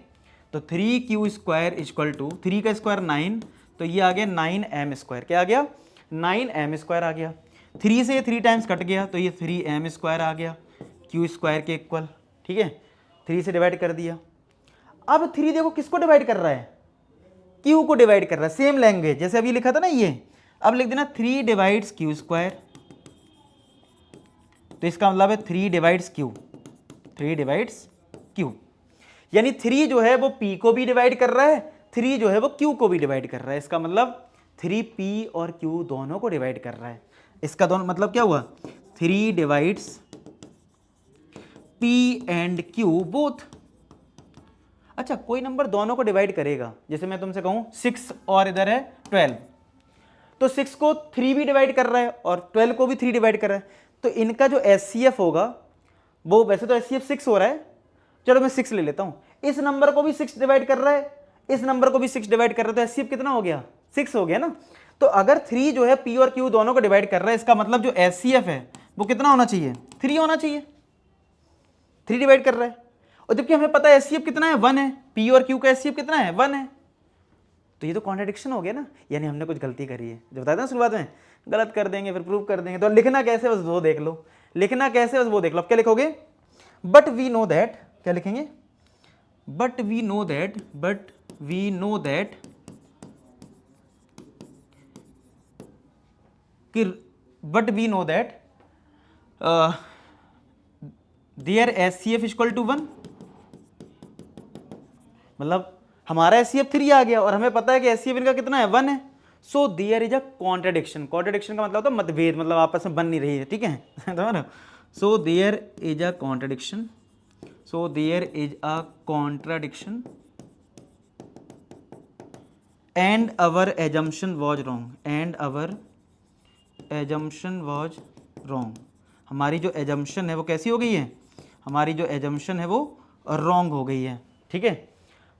[SPEAKER 1] तो 3q square is equal to, 3 का स्क्वायर 9, तो ये आ गया 9m स्क्वायर। क्या आ गया? 9m स्क्वायर आ गया। 3 से ये 3 टाइम्स कट गया तो ये 3m स्क्वायर आ गया, q स्क्वायर के इक्वल, ठीक है। 3 से डिवाइड कर दिया। अब 3 देखो किसको डिवाइड कर रहा है? q को डिवाइड कर रहा है। सेम लैंग्वेज जैसे अभी लिखा था ना ये, अब लिख देना 3 डिवाइड्स q स्क्वायर, तो इसका मतलब है 3 डिवाइड्स q, 3 डिवाइड्स q, यानी 3 जो है वो p को भी डिवाइड कर रहा है, 3 जो है वो q को भी डिवाइड कर रहा है। इसका मतलब 3p और q दोनों को डिवाइड कर रहा है। इसका दोनों मतलब क्या हुआ? 3 divides p and q both. अच्छा, कोई नंबर दोनों को डिवाइड करेगा, जैसे मैं तुमसे कहूं 6 और इधर है 12, तो 6 को 3 भी डिवाइड कर रहा है और 12 को भी 3 डिवाइड कर रहा है, तो इनका जो एचसीएफ होगा वो, वैसे तो एचसीएफ 6 हो रहा है, चलो मैं 6 ले लेता हूं, इस नंबर को भी 6 डिवाइड कर रहा है, इस नंबर को भी 6 डिवाइड कर रहा है, तो एचसीएफ कितना हो गया? 6 हो गया ना। तो अगर 3 जो है p और q दोनों को डिवाइड कर रहा है, इसका मतलब जो एचसीएफ है वो कितना होना चाहिए? 3 होना चाहिए। 3 डिवाइड कर रहा है, और जबकि हमें पता है एचसीएफ कितना है? 1 है। p और q का एचसीएफ कितना है? 1 है। तो ये तो कॉन्ट्रडिक्शन हो गया ना, यानी हमने कुछ गलती करी है। जो बताया था ना शुरुआत में, गलत कर देंगे फिर प्रूव कर देंगे। तो लिखना कैसे बस वो देख लो, लिखना कैसे बस वो देख लो। अब क्या लिखोगे? बट वी नो दैट, क्या लिखेंगे? बट वी नो दैट कि but we know that there HCF equal to 1, मतलब हमारा एचसीएफ 3 आ गया और हमें पता है कि एचसीएफ इनका कितना है? 1 है। So there is a contradiction. Contradiction का मतलब होता है मतभेद, मतलब आपस में बन नहीं रही है, ठीक है। समझ रहे हो? So there is a contradiction, so there is a contradiction and our assumption was wrong, and our assumption was wrong। हमारी जो assumption है वो कैसी हो गई है? हमारी जो assumption है वो wrong हो गई है, ठीक है।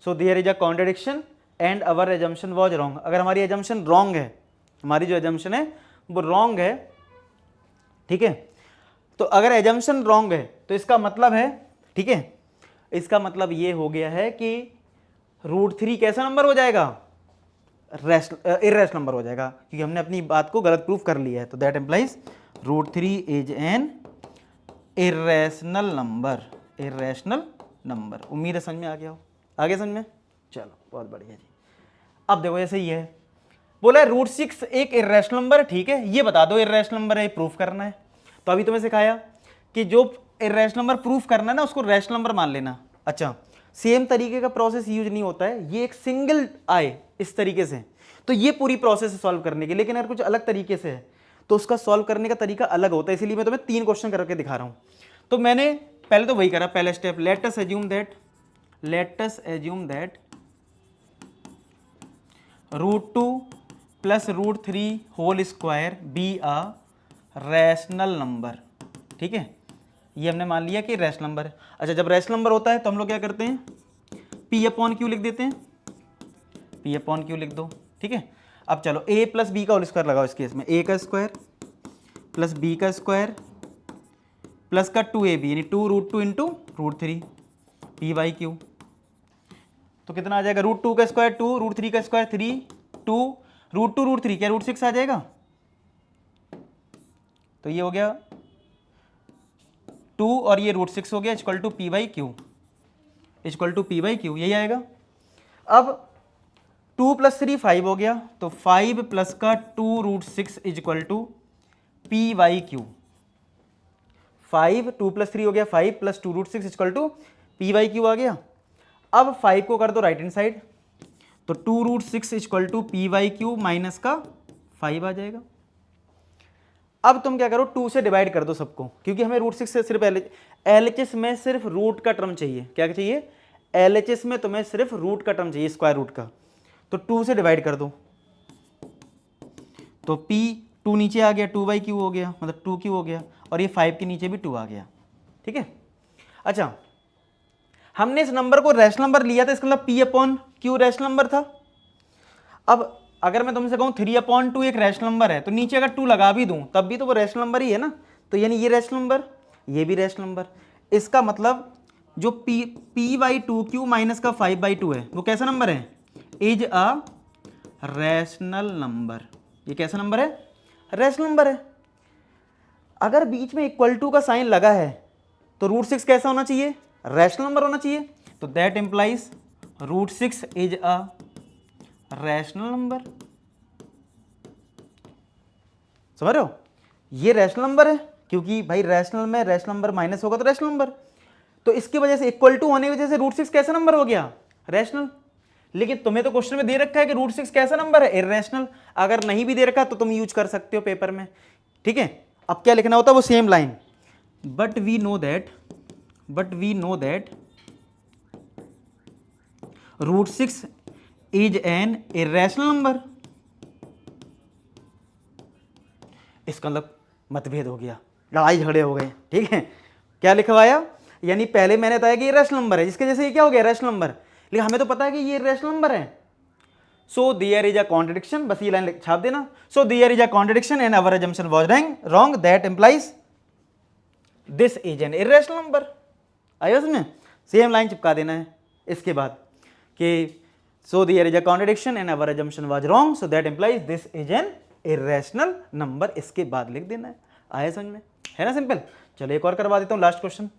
[SPEAKER 1] so there is a contradiction and our assumption was wrong। अगर हमारी assumption wrong है, हमारी जो assumption है वो wrong है, ठीक है। तो अगर assumption wrong है तो इसका मतलब है, ठीक है, इसका मतलब ये हो गया है कि √3 कैसा नंबर हो जाएगा? इर्रेशनल नंबर हो जाएगा, क्योंकि हमने अपनी बात को गलत प्रूफ कर लिया है। तो that employees √3 is an irrational number, irrational number. उम्मीद है समझ में आ गया हो, आगे समझ में? चलो बहुत बढ़िया जी। अब देखो ऐसे ही है, बोला है √6 एक इर्रेशनल नंबर, ठीक है, ये बता दो इर्रेशनल नंबर है, प्रूफ करना है। तो अभी तुम्हें सिखाया कि जो इर्रेशनल नंबर प्रूफ करना है ना उसको रैशनल नंबर मान लेना। अच्छा, सेम तरीके का प्रोसेस यूज नहीं होता है, ये एक सिंगल आए इस तरीके से, तो ये पूरी प्रोसेस है सॉल्व करने की। लेकिन अगर कुछ अलग तरीके से है तो उसका सॉल्व करने का तरीका अलग होता है, इसीलिए मैं तुम्हें 3 क्वेश्चन करके दिखा रहा हूं। तो मैंने पहले तो वही करा, पहला step, let us assume that √2 plus √3 whole square be a rational number, ठीक है। ये हमने मान लिया कि रैशनल नंबर है। अच्छा, जब रैशनल नंबर होता है तो हम लोग क्या करते हैं? p/q लिख देते हैं, p/q लिख दो, ठीक है। अब चलो a प्लस बी का होल स्क्वायर लगाओ इस केस में, a का स्क्वायर प्लस b का स्क्वायर प्लस का 2ab, यानी 2√2 इंटू √3 p/q। तो कितना आ जाएगा? √2 का स्क्वायर 2, √3 का स्क्वायर 3, टू रूट थ्री, क्या रूट सिक्स आ जाएगा? तो ये हो गया 2 और ये रूट सिक्स हो गया, equal to P by Q, equal to P by Q, यही आएगा। अब 2 + 3 5 हो गया, तो 5 प्लस का 2 root six equal to P by Q. 5 2 + 3 हो गया 5 + 2 root six equal to P by Q आ गया। अब 5 को कर दो राइट हैंड साइड, तो 2 root six equal to P by Q minus का 5 आ जाएगा। अब तुम क्या करो, 2 से डिवाइड कर दो सबको, क्योंकि हमें रूट सिक्स से सिर्फ LHS में सिर्फ रूट का टर्म चाहिए। क्या चाहिए? LHS में तुम्हें सिर्फ रूट का टर्म चाहिए, स्क्वायर रूट का। तो 2 से डिवाइड कर दो, तो P 2 नीचे आ गया, 2/q हो गया, मतलब 2q हो गया, और ये 5 के नीचे भी 2 आ गया। ठीक है। अच्छा, हमने इस नंबर को रैशनल नंबर लिया था, इसका मतलब P/Q रैशनल नंबर था। अब अगर मैं तुमसे कहूँ 3/2 एक रैशनल नंबर है, तो नीचे अगर 2 लगा भी दूं तब भी तो वो रैशनल नंबर ही है ना। तो यानी ये रैशनल नंबर, ये भी रैशनल नंबर। इसका मतलब जो P/2q माइनस का 5/2 है वो कैसा नंबर है? Is a rational number. ये कैसा नंबर है? रैशनल नंबर है। अगर बीच में इक्वल टू का साइन लगा है तो रूट सिक्स कैसा होना चाहिए? रैशनल नंबर होना चाहिए। तो that implies root six is a rational number. समझ रहे हो? ये रैशनल नंबर है, क्योंकि भाई रैशनल में रैशनल नंबर माइनस होगा तो रैशनल नंबर। तो इसकी वजह से इक्वल टू होने की वजह से रूट सिक्स कैसा नंबर हो गया? रैशनल। लेकिन तुम्हें तो क्वेश्चन में दे रखा है कि रूट सिक्स कैसा नंबर है? इररेशनल। अगर नहीं भी दे रखा तो तुम यूज कर सकते हो पेपर में। ठीक है। अब क्या लिखना होता है? वो same line, but we know that root six is an irrational number. इसका मतलब मतभेद हो गया, लड़ाई झगड़े हो गए। ठीक है। क्या लिखवाया? यानी पहले मैंने बताया कि ये रैशनल नंबर है, जिसके जैसे ये क्या हो गया? Rational number. लेकिन हमें तो पता है कि ये रैशनल नंबर है। So there is a contradiction, बस ये लाइन छाप देना। So there is a contradiction and our assumption was wrong, that implies this is an irrational number. आया समझ? सेम लाइन चिपका देना है इसके बाद कि so there is a contradiction and our assumption was wrong, so that implies this is an irrational number, इसके बाद लिख देना है। आया समझ में? है ना सिंपल। चलो एक और करवा देता हूँ, लास्ट क्वेश्चन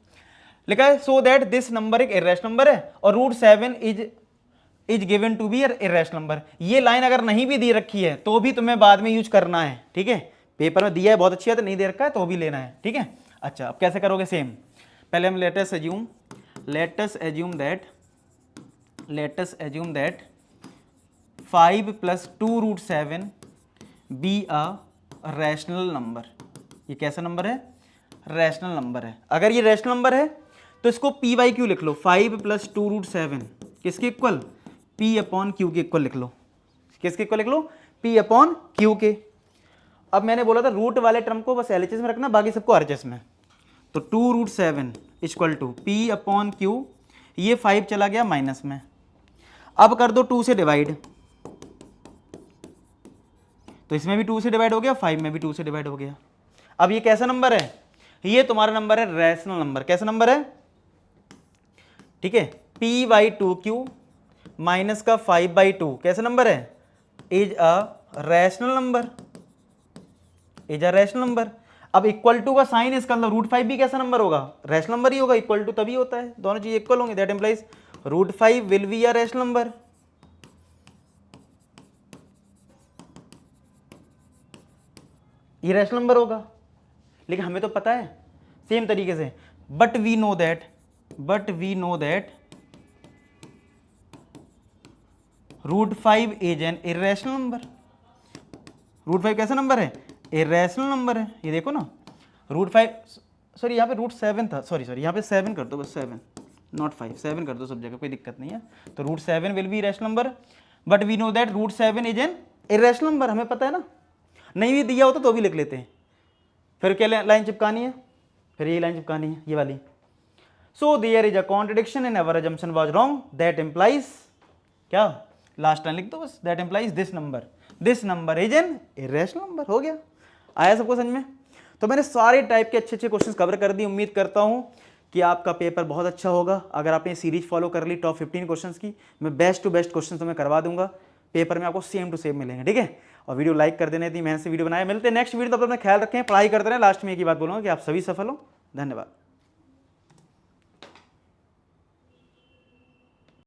[SPEAKER 1] लिखा है सो दैट दिस नंबर एक इररेशनल नंबर है और root 7 is given to be irrational number. ये लाइन अगर नहीं भी दी रखी है तो भी तुम्हें बाद में यूज करना है। ठीक है। पेपर में दिया है बहुत अच्छी है, तो नहीं दे रखा है तो भी लेना है। ठीक है। अच्छा, अब कैसे करोगे? सेम, पहले हम let us assume that 5 + 2 root 7 be a rational number. ये कैसा नंबर है? रैशनल नंबर है। अगर ये रैशनल नंबर है तो इसको P/Q लिख लो। 5 + 2 रूट 7 किसके इक्वल? P/Q के इक्वल लिख लो। किसके इक्वल लिख लो? P/Q के। अब मैंने बोला था रूट वाले टर्म को बस LHS में रखना, बाकी सबको RHS में। तो 2 रूट 7 इक्वल टू P/Q, ये 5 चला गया माइनस में। अब कर दो 2 से डिवाइड, तो इसमें भी 2 से डिवाइड हो गया, 5 में भी 2 से डिवाइड हो गया। अब ये कैसा नंबर है? ये तुम्हारा नंबर है रैशनल नंबर। कैसा नंबर है? ठीक है। P/2Q माइनस का 5/2 कैसा नंबर है? Is a rational number, is a rational number. अब इक्वल टू का साइन इसका मतलब रूट 5 भी कैसा नंबर होगा? रैशनल नंबर ही होगा। इक्वल टू तभी होता है, दोनों चीज इक्वल होंगे, that implies root 5 will be a rational number. ये रैशनल नंबर होगा। लेकिन हमें तो पता है सेम तरीके से, but we know that root 5 is an irrational number. Root 5 कैसा नंबर है? इररेशनल नंबर है। ये देखो ना, रूट 5, सॉरी यहाँ पे रूट 7 था, सॉरी यहाँ पे 7 कर दो, बस 7 नॉट 5, 7 कर दो सब जगह, कोई दिक्कत नहीं है। तो root 7 will be rational number, but we know that root 7 is an irrational number. हमें पता है ना, नहीं भी दिया होता तो भी लिख लेते हैं। फिर क्या लाइन चिपकानी है? फिर ये लाइन चिपकानी है, ये वाली। So there is a contradiction and our assumption was wrong, that implies क्या? लास्ट लाइन लिख दो बस, that implies this number is an irrational number. हो गया। आया सबको समझ में? तो मैंने सारे टाइप के अच्छे क्वेश्चंस कवर कर दिए। उम्मीद करता हूं कि आपका पेपर बहुत अच्छा होगा। अगर आपने सीरीज फॉलो कर ली टॉप 15 क्वेश्चंस की, मैं बेस्ट टू बेस्ट क्वेश्चन तुम्हें करवा दूंगा। पेपर में आपको सेम टू सेम मिलेंगे, ठीक है। और वीडियो लाइक कर देना, इतनी मेहनत से वीडियो बनाया। मिलते हैं नेक्स्ट वीडियो, तब तक अपना ख्याल रखें, पढ़ाई करते रहें। लास्ट में एक ही बात बोलूँगा कि आप सभी सफल हो। धन्यवाद।